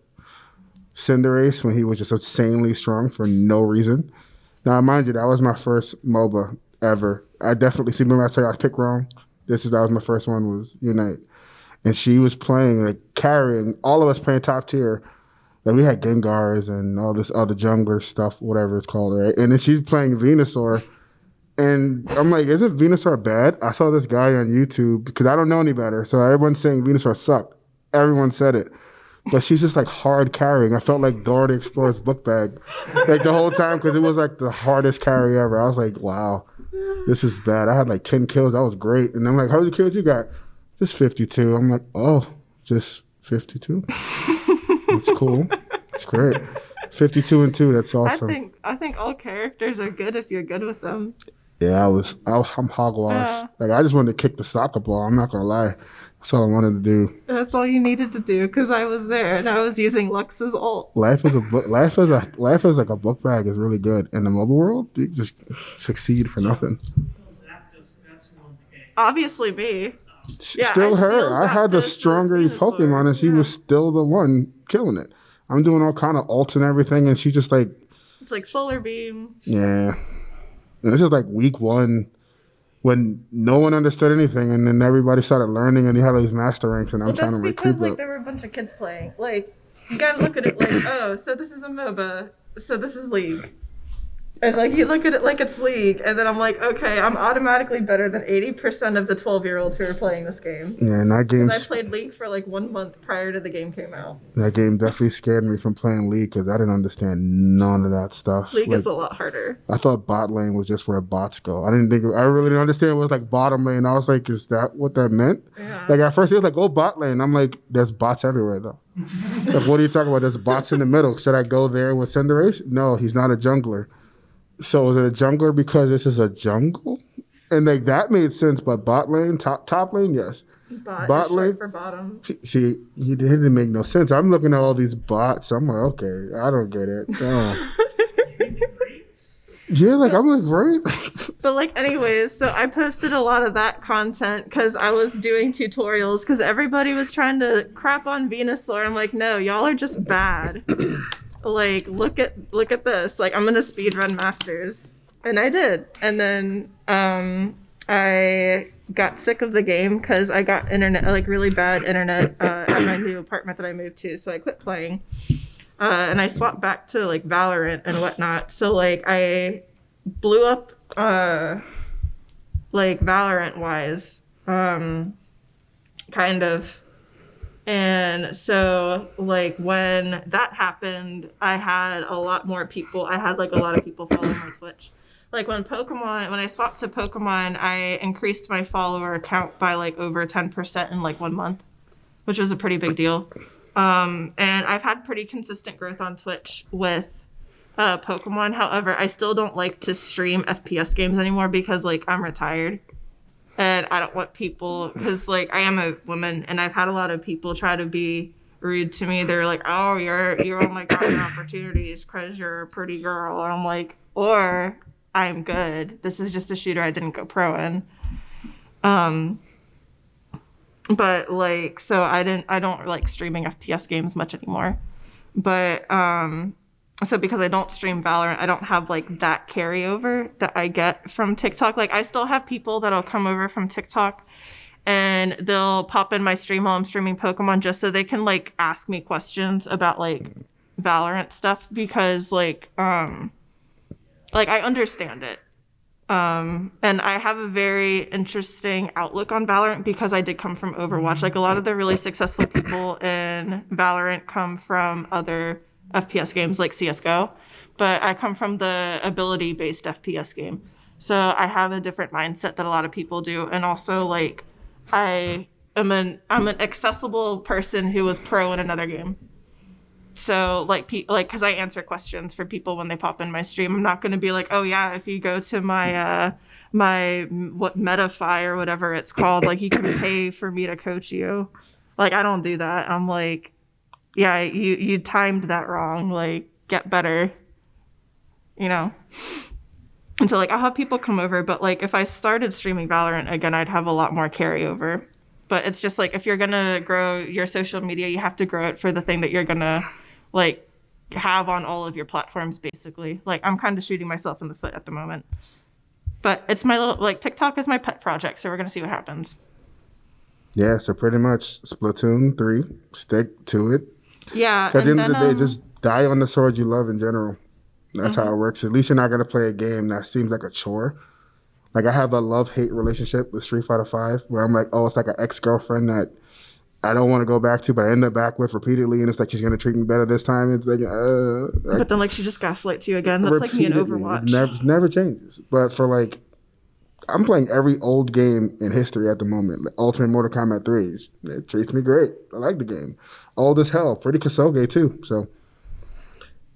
Cinderace when he was just insanely strong for no reason. Now, mind you, that was my first MOBA ever. I definitely see. Remember I told you I was picked wrong. That was my first one was Unite, and she was playing like carrying all of us playing top tier. Like we had Gengars and all this other jungler stuff, whatever it's called, right? And then she's playing Venusaur. And I'm like, isn't Venusaur bad? I saw this guy on YouTube because I don't know any better. So everyone's saying Venusaur sucked. Everyone said it. But she's just like hard carrying. I felt like Dora the Explorer's book bag like the whole time because it was like the hardest carry ever. I was like, wow, this is bad. I had like 10 kills. That was great. And I'm like, how many kills you got? Just 52. I'm like, oh, just 52? That's cool. That's great. 52 and 2. That's awesome. I think all characters are good if you're good with them. Yeah, I'm hogwash. Yeah. Like I just wanted to kick the soccer ball. I'm not gonna lie. That's all I wanted to do. That's all you needed to do because I was there and I was using Lux's ult. Life is like a book bag is really good. In the mobile world, you just succeed for nothing. Obviously me. Yeah, Still her. I had the stronger Pokemon and she was still the one killing it. I'm doing all kind of ults and everything and she's just like. It's like Solar Beam. Yeah. And this is like week 1 when no one understood anything and then everybody started learning and you had all these master ranks and I'm trying to recoup because like there were a bunch of kids playing. Like you gotta look at it like, oh, so this is a MOBA, so this is League. And like you look at it like it's League, and then I'm like, okay, I'm automatically better than 80% of the 12-year-olds who are playing this game. Yeah, and that game, Because I played League for like 1 month prior to the game came out. that game definitely scared me from playing League because I didn't understand none of that stuff. League Like, is a lot harder. I thought bot lane was just where bots go. I really didn't understand what was like bottom lane. I was like, is that what that meant? Yeah. Like at first it was like, go bot lane. I'm like, there's bots everywhere though. Like, what are you talking about? There's bots in the middle. Should I go there with Cinderace? No, he's not a jungler. So is it a jungler because this is a jungle? And like that made sense, but bot lane, top lane, yes. Bot is short for bottom. See, it didn't make no sense. I'm looking at all these bots. I'm like, okay, I don't get it. Oh. Yeah, like I'm like, right? But like anyways, so I posted a lot of that content because I was doing tutorials because everybody was trying to crap on Venusaur. I'm like, no, y'all are just bad. Like, look at this. Like, I'm gonna speedrun Masters. And I did. And then I got sick of the game because I got internet, like really bad internet at my new apartment that I moved to. So I quit playing. And I swapped back to like Valorant and whatnot. So like I blew up like Valorant wise, kind of. And so like when that happened, I had a lot more people. I had like a lot of people following my Twitch. Like when I swapped to Pokemon, I increased my follower count by like over 10% in like 1 month, which was a pretty big deal. And I've had pretty consistent growth on Twitch with Pokemon. However, I still don't like to stream FPS games anymore because like I'm retired. And I don't want people, because like I am a woman, and I've had a lot of people try to be rude to me. They're like, "Oh, you're oh my god, your opportunities because you're a pretty girl," and I'm like, "Or I'm good. This is just a shooter I didn't go pro in." But like, so I don't like streaming FPS games much anymore. But so because I don't stream Valorant, I don't have like that carryover that I get from TikTok. Like I still have people that'll come over from TikTok and they'll pop in my stream while I'm streaming Pokemon just so they can like ask me questions about like Valorant stuff because like I understand it. And I have a very interesting outlook on Valorant because I did come from Overwatch. Like a lot of the really successful people in Valorant come from other FPS games like CSGO, but I come from the ability-based FPS game. So I have a different mindset that a lot of people do. And also like I'm an accessible person who was pro in another game. So like because I answer questions for people when they pop in my stream. I'm not going to be like, oh yeah, if you go to my Metafy or whatever it's called, like you can pay for me to coach you. Like I don't do that. I'm like, yeah, you timed that wrong. Like get better, you know. And so like I'll have people come over, but like if I started streaming Valorant again, I'd have a lot more carryover. But it's just like if you're gonna grow your social media, you have to grow it for the thing that you're gonna like have on all of your platforms basically. Like I'm kind of shooting myself in the foot at the moment. But it's my little like TikTok is my pet project, so we're gonna see what happens. Yeah, so pretty much Splatoon 3, stick to it. Yeah. At the end of the day, just die on the sword you love in general. That's how it works. At least you're not gonna play a game that seems like a chore. Like I have a love-hate relationship with Street Fighter V, where I'm like, oh, it's like an ex-girlfriend that I don't want to go back to, but I end up back with repeatedly, and it's like she's gonna treat me better this time. It's like, but then like she just gaslights you again. That's like me in Overwatch. Never changes. But for like, I'm playing every old game in history at the moment. Like Ultimate Mortal Kombat 3, it treats me great. I like the game. Old as hell, pretty Kasuge too. So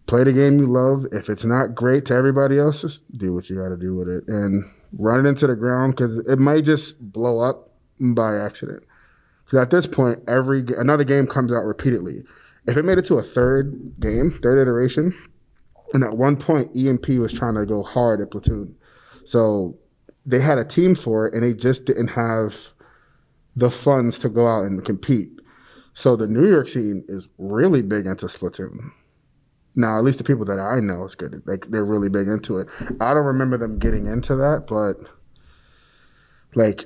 play the game you love. If it's not great to everybody else, just do what you got to do with it and run it into the ground because it might just blow up by accident. Because at this point, another game comes out repeatedly. If it made it to a third iteration, and at one point EMP was trying to go hard at Platoon, so they had a team for it, and they just didn't have the funds to go out and compete. So the New York scene is really big into Splatoon. Now, at least the people that I know is good. Like they're really big into it. I don't remember them getting into that, but like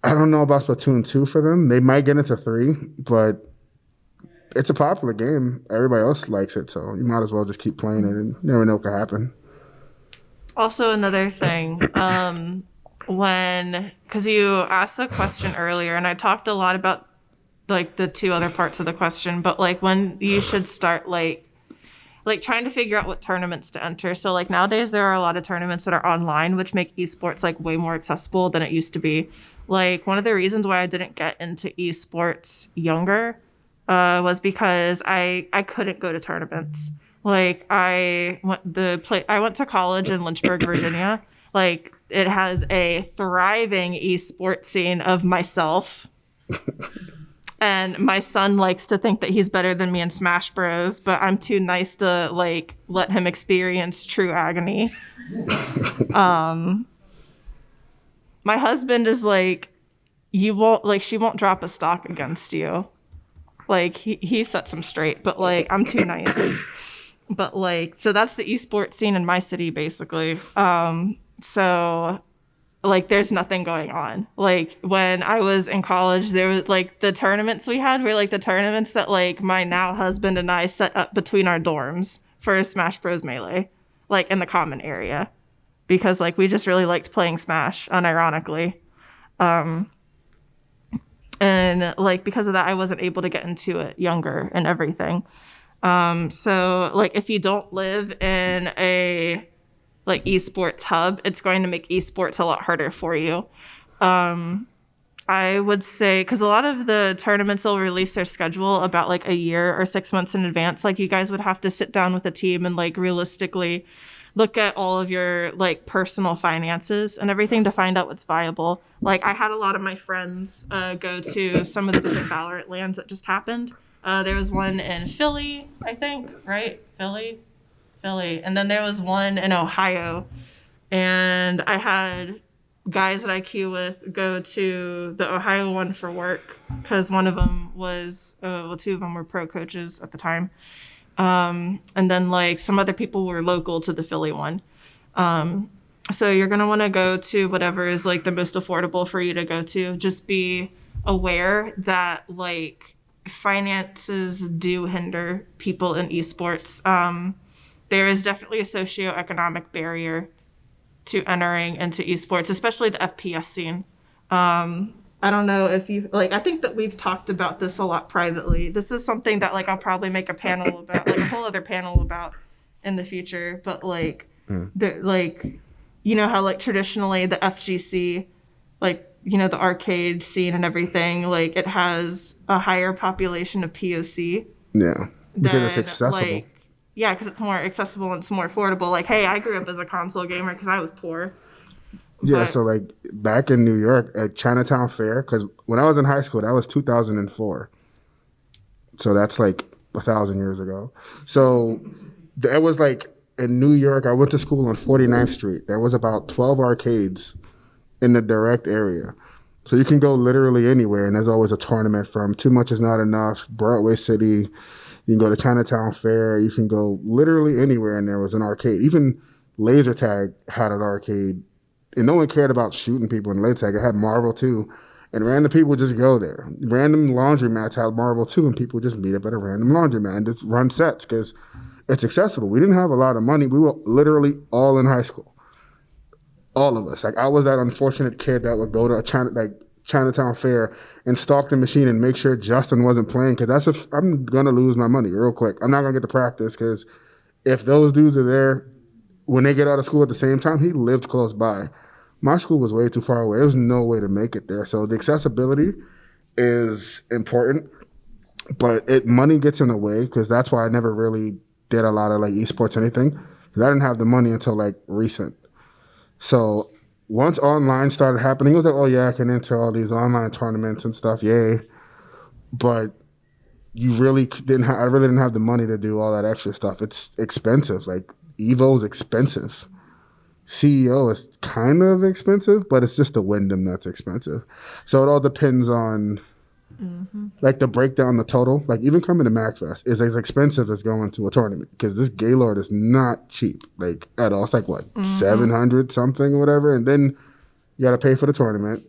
I don't know about Splatoon 2 for them. They might get into 3, but it's a popular game. Everybody else likes it, so you might as well just keep playing it and you never know what could happen. Also, another thing, because you asked a question earlier, and I talked a lot about like the two other parts of the question, but like when you should start like trying to figure out what tournaments to enter. So like nowadays there are a lot of tournaments that are online, which make esports like way more accessible than it used to be. Like one of the reasons why I didn't get into esports younger was because I couldn't go to tournaments. Like I went to college in Lynchburg, Virginia. Like it has a thriving esports scene of myself. And my son likes to think that he's better than me in Smash Bros, but I'm too nice to like let him experience true agony. My husband is like, she won't drop a stock against you. Like he sets him straight, but like I'm too nice. But like, so that's the esports scene in my city basically. So like there's nothing going on. Like when I was in college, there was like the tournaments we had were like the tournaments that like my now husband and I set up between our dorms for Smash Bros. Melee, like in the common area, because like we just really liked playing Smash, unironically. And like because of that, I wasn't able to get into it younger and everything. So like if you don't live in a like esports hub, it's going to make esports a lot harder for you. I would say, because a lot of the tournaments, they'll release their schedule about like a year or 6 months in advance. Like you guys would have to sit down with a team and like realistically look at all of your like personal finances and everything to find out what's viable. Like I had a lot of my friends go to some of the different Valorant lands that just happened. There was one in Philly, I think, right? Philly. And then there was one in Ohio. And I had guys that I queue with go to the Ohio one for work because one of them was, two of them were pro coaches at the time. And then like some other people were local to the Philly one. So you're going to want to go to whatever is like the most affordable for you to go to. Just be aware that like finances do hinder people in esports. There is definitely a socioeconomic barrier to entering into esports, especially the FPS scene. I don't know if you like, I think that we've talked about this a lot privately. This is something that like I'll probably make a panel about, like a whole other panel about in the future. But like, like, you know how like traditionally the FGC, like, you know, the arcade scene and everything, like it has a higher population of POC. Yeah, because it's accessible. Like, yeah, because it's more accessible and it's more affordable. Like, hey, I grew up as a console gamer because I was poor. Yeah, so like back in New York at Chinatown Fair, because when I was in high school, that was 2004. So that's like 1,000 years ago. So that was like in New York, I went to school on 49th Street. There was about 12 arcades in the direct area. So you can go literally anywhere, and there's always a tournament from Too Much Is Not Enough, Broadway City. You can go to Chinatown Fair. You can go literally anywhere, and there was an arcade. Even laser tag had an arcade, and no one cared about shooting people in laser tag. It had Marvel too, and random people just go there. Random laundromats had Marvel too, and people just meet up at a random laundromat and just run sets because it's accessible. We didn't have a lot of money. We were literally all in high school, all of us. Like I was that unfortunate kid that would go to Chinatown Fair and stalk the machine and make sure Justin wasn't playing because I'm going to lose my money real quick. I'm not going to get to practice because if those dudes are there when they get out of school at the same time, he lived close by. My school was way too far away. There was no way to make it there. So the accessibility is important, but money gets in the way because that's why I never really did a lot of like esports or anything because I didn't have the money until like recent. So once online started happening, it was like, oh yeah, I can enter all these online tournaments and stuff, yay. But I really didn't have the money to do all that extra stuff. It's expensive. Like Evo is expensive. CEO is kind of expensive, but it's just the Wyndham that's expensive. So it all depends on like the breakdown, the total. Like even coming to MAGFest is as expensive as going to a tournament because this Gaylord is not cheap, like at all. It's like what, 700 something or whatever, and then you got to pay for the tournament,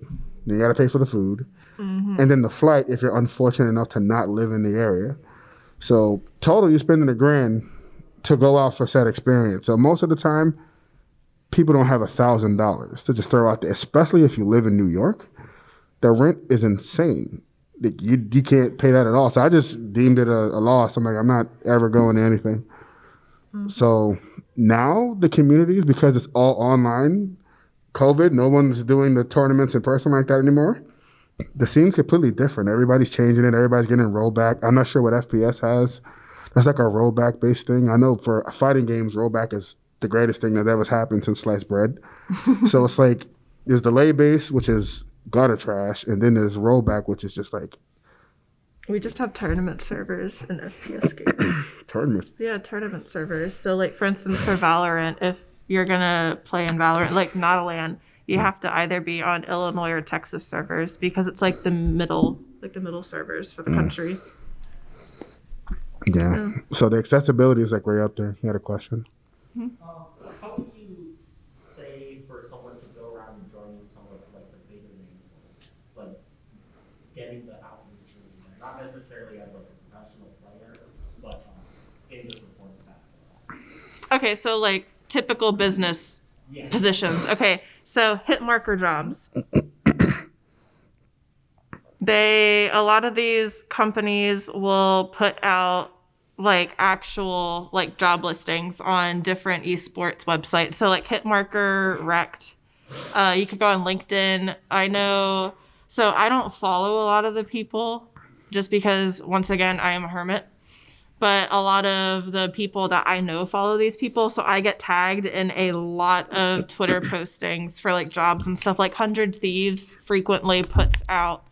then you got to pay for the food, and then the flight if you're unfortunate enough to not live in the area. So total, you're spending $1,000 to go out for said experience. So most of the time, people don't have $1,000 to just throw out there, especially if you live in New York. The rent is insane. Like, you can't pay that at all. So I just deemed it a loss. I'm like, I'm not ever going to anything. So now the communities, because it's all online, COVID, no one's doing the tournaments in person like that anymore. The scene's completely different. Everybody's changing it. Everybody's getting rollback. I'm not sure what FPS has. That's like a rollback based thing. I know for fighting games, rollback is the greatest thing that ever happened since sliced bread. So it's like there's delay base, which is gutter trash, and then there's rollback, which is just like We just have tournament servers in FPS games. tournament. Yeah, tournament servers. So, like, for instance, for Valorant, if you're gonna play in Valorant, like, not a LAN, you have to either be on Illinois or Texas servers because it's like the middle servers for the country. Yeah. So the accessibility is like way up there. You had a question? How would you say for someone to go around and joining some of like the bigger names, like getting the outreach, and not necessarily as like a professional player, but getting the support staff? Okay, so like typical business positions. Okay, so hit marker jobs. A lot of these companies will put out like actual like job listings on different esports websites. So like Hitmarker, Rect. You could go on LinkedIn. I know. So I don't follow a lot of the people just because, once again, I am a hermit. But a lot of the people that I know follow these people. So I get tagged in a lot of Twitter postings for like jobs and stuff. Like 100 Thieves frequently puts out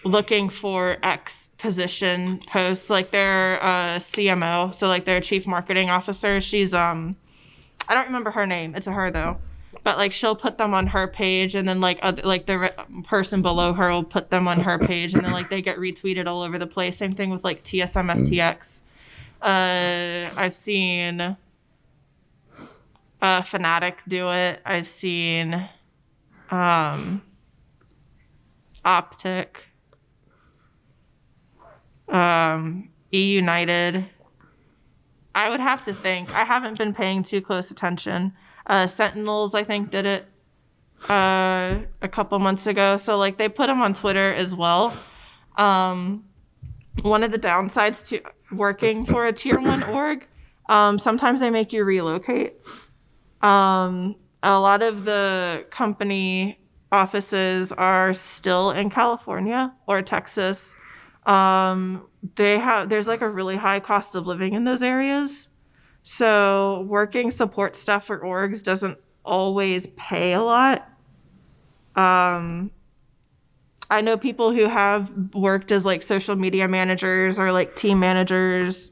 looking for X position posts. Like their CMO, so like their chief marketing officer, she's I don't remember her name. It's a her though. But like she'll put them on her page, and then like the person below her will put them on her page, and then like they get retweeted all over the place. Same thing with like TSM FTX. I've seen Fnatic do it. I've seen Optic, E United. I would have to think. I haven't been paying too close attention. Sentinels, I think, did it a couple months ago. So like they put them on Twitter as well. One of the downsides to working for a tier 1 org, sometimes they make you relocate. A lot of the company offices are still in California or Texas. There's like a really high cost of living in those areas. So working support staff for orgs doesn't always pay a lot. I know people who have worked as like social media managers or like team managers,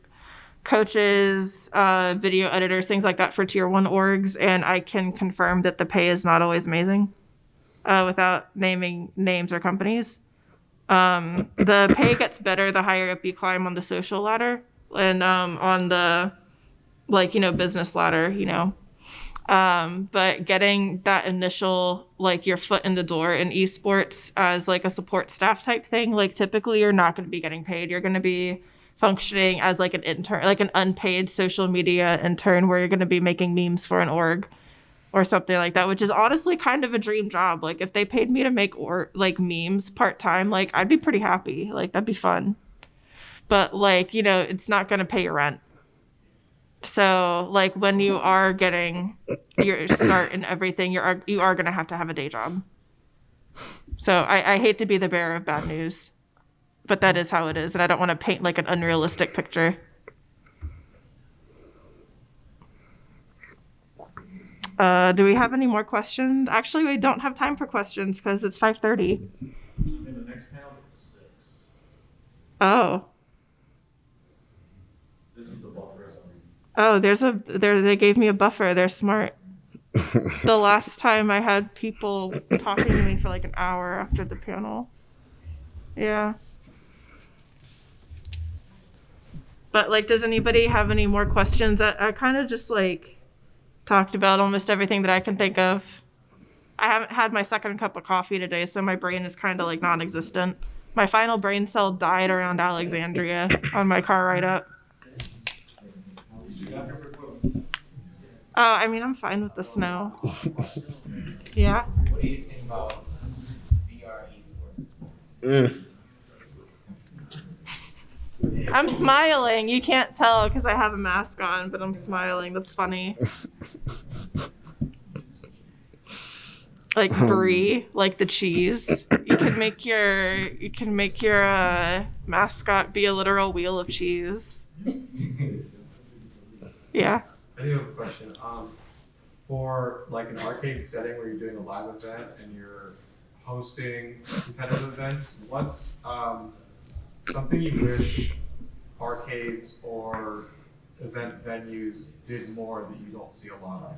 coaches, video editors, things like that for tier 1 orgs. And I can confirm that the pay is not always amazing, without naming names or companies. The pay gets better the higher up you climb on the social ladder and on the business ladder, but getting that initial like your foot in the door in esports as like a support staff type thing, like typically you're not going to be getting paid. You're going to be functioning as like an intern, like an unpaid social media intern, where you're going to be making memes for an org or something like that, which is honestly kind of a dream job. Like if they paid me to make memes part-time, like I'd be pretty happy. Like that'd be fun. But like, it's not going to pay your rent. So like when you are getting your start and everything, you are going to have a day job. So I hate to be the bearer of bad news, but that is how it is. And I don't want to paint like an unrealistic picture. Do we have any more questions? Actually, we don't have time for questions because it's 5:30. In the next panel, it's 6. Oh. This is the buffer zone. Oh, they gave me a buffer. They're smart. The last time I had people talking to me for like an hour after the panel. Yeah. But like, does anybody have any more questions? I kind of just like talked about almost everything that I can think of. I haven't had my second cup of coffee today, so my brain is kind of like non-existent. My final brain cell died around Alexandria on my car ride up. Oh, I mean, I'm fine with the snow. Yeah. What do you think about VR esports? Mm. I'm smiling. You can't tell because I have a mask on, but I'm smiling. That's funny. Like brie, like the cheese. You can make your mascot be a literal wheel of cheese. Yeah. I do have a question. For like an arcade setting where you're doing a live event and you're hosting competitive events, what's something you wish arcades or event venues did more that you don't see a lot of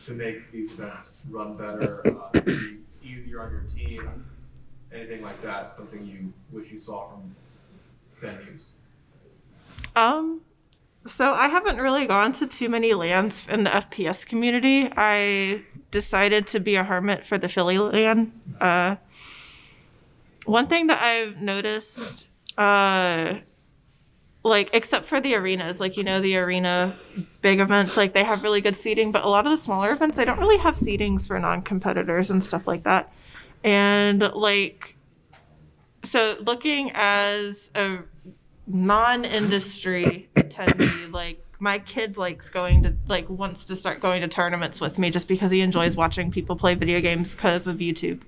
to make these events run better, to be easier on your team, anything like that? Something you wish you saw from venues? So I haven't really gone to too many LANs in the FPS community. I decided to be a hermit for the Philly LAN. One thing that I've noticed, like, except for the arenas, like, the arena big events, like, they have really good seating, but a lot of the smaller events, they don't really have seatings for non-competitors and stuff like that. And, like, so looking as a non-industry attendee, like, my kid wants to start going to tournaments with me just because he enjoys watching people play video games because of YouTube.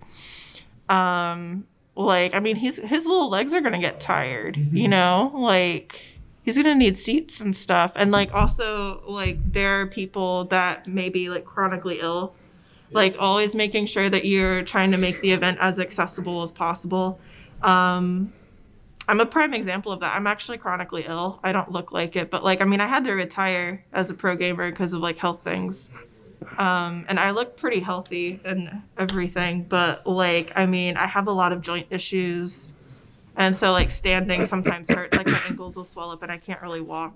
Like, I mean, his little legs are gonna get tired, like, he's gonna need seats and stuff. And, like, also, like, there are people that may be, like, chronically ill, like, always making sure that you're trying to make the event as accessible as possible. I'm a prime example of that. I'm actually chronically ill. I don't look like it, but, like, I mean, I had to retire as a pro gamer because of, like, health things. And I look pretty healthy and everything, but, like, I mean, I have a lot of joint issues. And so, like, standing sometimes hurts. Like, my ankles will swell up and I can't really walk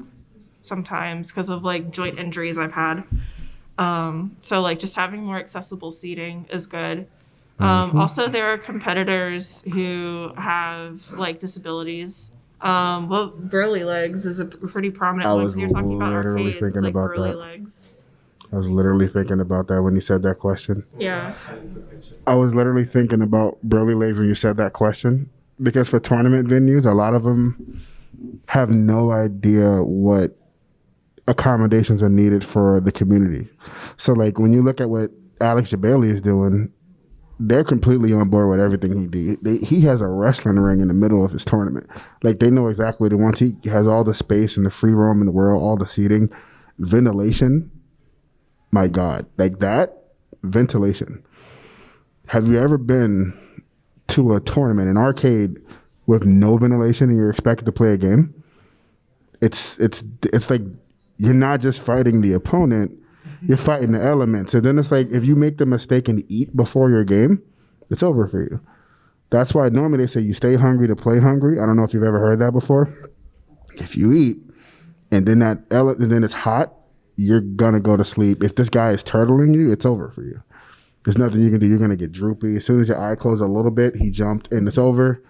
sometimes because of, like, joint injuries I've had. So, like, just having more accessible seating is good. Also, there are competitors who have, like, disabilities. Well, burly legs is a pretty prominent one. So you're talking about literally arcades, thinking like about burly that. legs. I was literally thinking about that when you said that question. Yeah. I was literally thinking about burly legs when you said that question, because for tournament venues, a lot of them have no idea what accommodations are needed for the community. So, like, when you look at what Alex Jabali is doing, they're completely on board with everything he did. He has a wrestling ring in the middle of his tournament. Like, they know exactly what he wants. He has all the space and the free roam in the world, all the seating, ventilation. My God, like that ventilation. Have you ever been to a tournament, an arcade with no ventilation, and you're expected to play a game? It's like you're not just fighting the opponent, you're fighting the elements. And then it's like if you make the mistake and eat before your game, it's over for you. That's why normally they say you stay hungry to play hungry. I don't know if you've ever heard that before. If you eat and then and then it's hot, you're gonna go to sleep. If this guy is turtling you, it's over for you. There's nothing you can do. You're gonna get droopy. As soon as your eye closes a little bit, he jumped and it's over.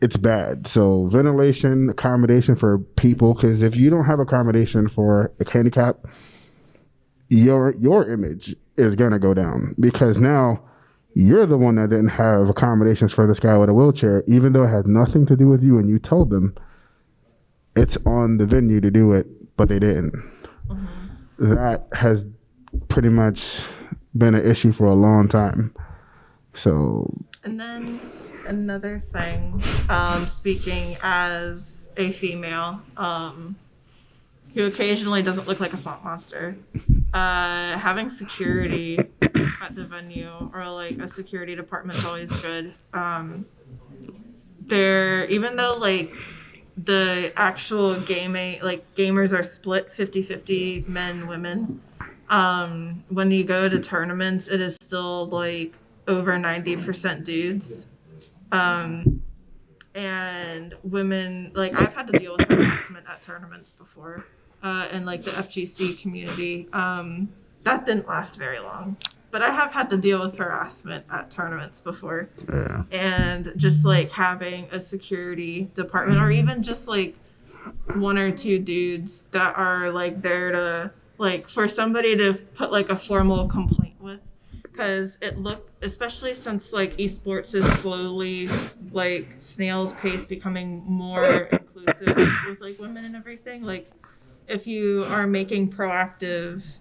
It's bad. So ventilation, accommodation for people, because if you don't have accommodation for a handicap, your image is gonna go down, because now you're the one that didn't have accommodations for this guy with a wheelchair, even though it had nothing to do with you, and you told them it's on the venue to do it, but they didn't. That has pretty much been an issue for a long time. So, And then another thing, speaking as a female, who occasionally doesn't look like a swamp monster, having security at the venue, or like a security department, is always good. Even though, like, the actual gamers are split 50-50 men, women, when you go to tournaments, it is still, like, over 90% dudes. And women, like, I've had to deal with harassment at tournaments before, in, like, the FGC community. That didn't last very long, but I have had to deal with harassment at tournaments before. yeah. And just, like, having a security department, or even just, like, one or two dudes that are like there to like for somebody to put like a formal complaint with, because it look, especially since like esports is slowly like snail's pace becoming more inclusive with like women and everything, like if you are making proactive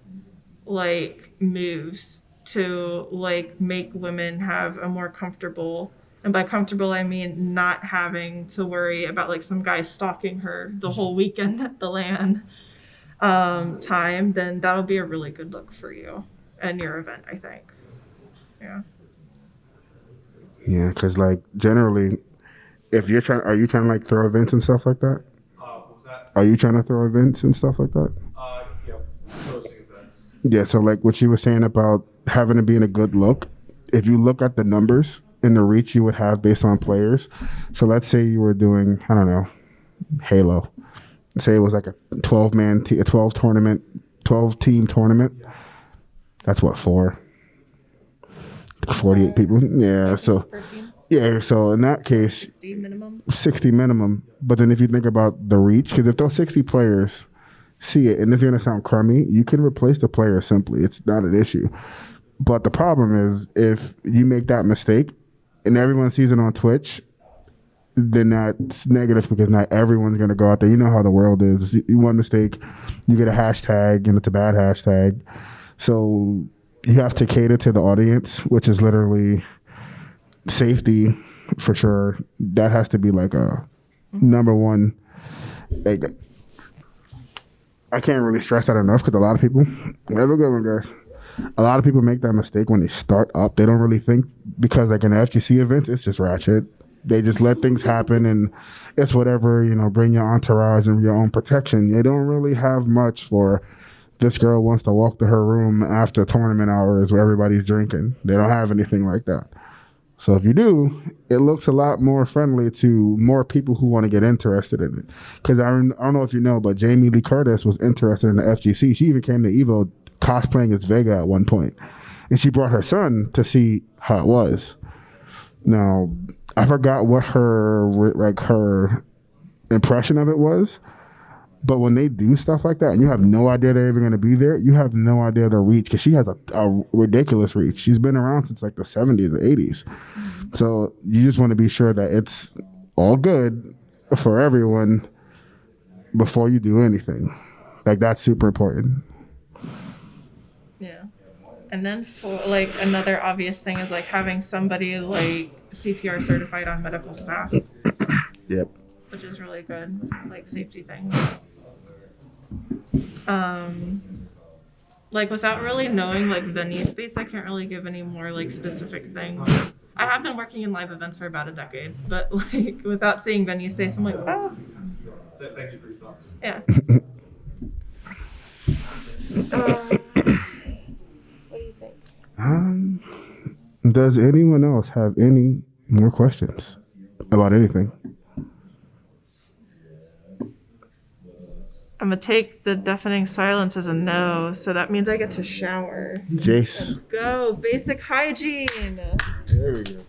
like moves to like make women have a more comfortable, and by comfortable I mean not having to worry about like some guy stalking her the whole weekend at the LAN time, then that'll be a really good look for you and your event, I think. Yeah. Yeah, because like generally, if you're trying, are you trying to like throw events and stuff like that? What was that? Are you trying to throw events and stuff like that? Yeah, hosting events. Yeah, so like what you were saying about having to be in a good look, if you look at the numbers and the reach you would have based on players. So let's say you were doing, I don't know, Halo. Say it was like a 12-man, a 12 team tournament. That's what, 48 people. Yeah, so yeah, so in that case, 60 minimum. 60 minimum. But then if you think about the reach, because if those 60 players see it and it's going to sound crummy, you can replace the player simply. It's not an issue. But the problem is if you make that mistake and everyone sees it on Twitch, then that's negative because not everyone's going to go out there. You know how the world is. You one mistake, you get a hashtag and it's a bad hashtag. So you have to cater to the audience, which is literally safety for sure. That has to be like a number one. Like, I can't really stress that enough because a lot of people, have a good one, guys. A lot of people make that mistake when they start up. They don't really think, because like an FGC event, it's just ratchet. They just let things happen and it's whatever, you know, bring your entourage and your own protection. They don't really have much for this girl wants to walk to her room after tournament hours where everybody's drinking. They don't have anything like that. So if you do, it looks a lot more friendly to more people who want to get interested in it. Because I don't know if you know, but Jamie Lee Curtis was interested in the FGC. She even came to EVO cosplaying as Vega at one point. And she brought her son to see how it was. Now, I forgot what her impression of it was. But when they do stuff like that, and you have no idea they're even going to be there, you have no idea the reach, because she has a ridiculous reach. She's been around since like the 70s or 80s. So you just want to be sure that it's all good for everyone before you do anything. Like, that's super important. Yeah. And then for like another obvious thing is like having somebody like CPR certified on medical staff. Yep. Which is really good, like safety thing. Like without really knowing like venue space, I can't really give any more like specific things. I have been working in live events for about a decade, but like without seeing venue space, I'm like, oh. Thank you for your thoughts. Yeah. What do you think? Does anyone else have any more questions about anything? I'm gonna take the deafening silence as a no, so that means I get to shower. Jace. Let's go. Basic hygiene. There we go.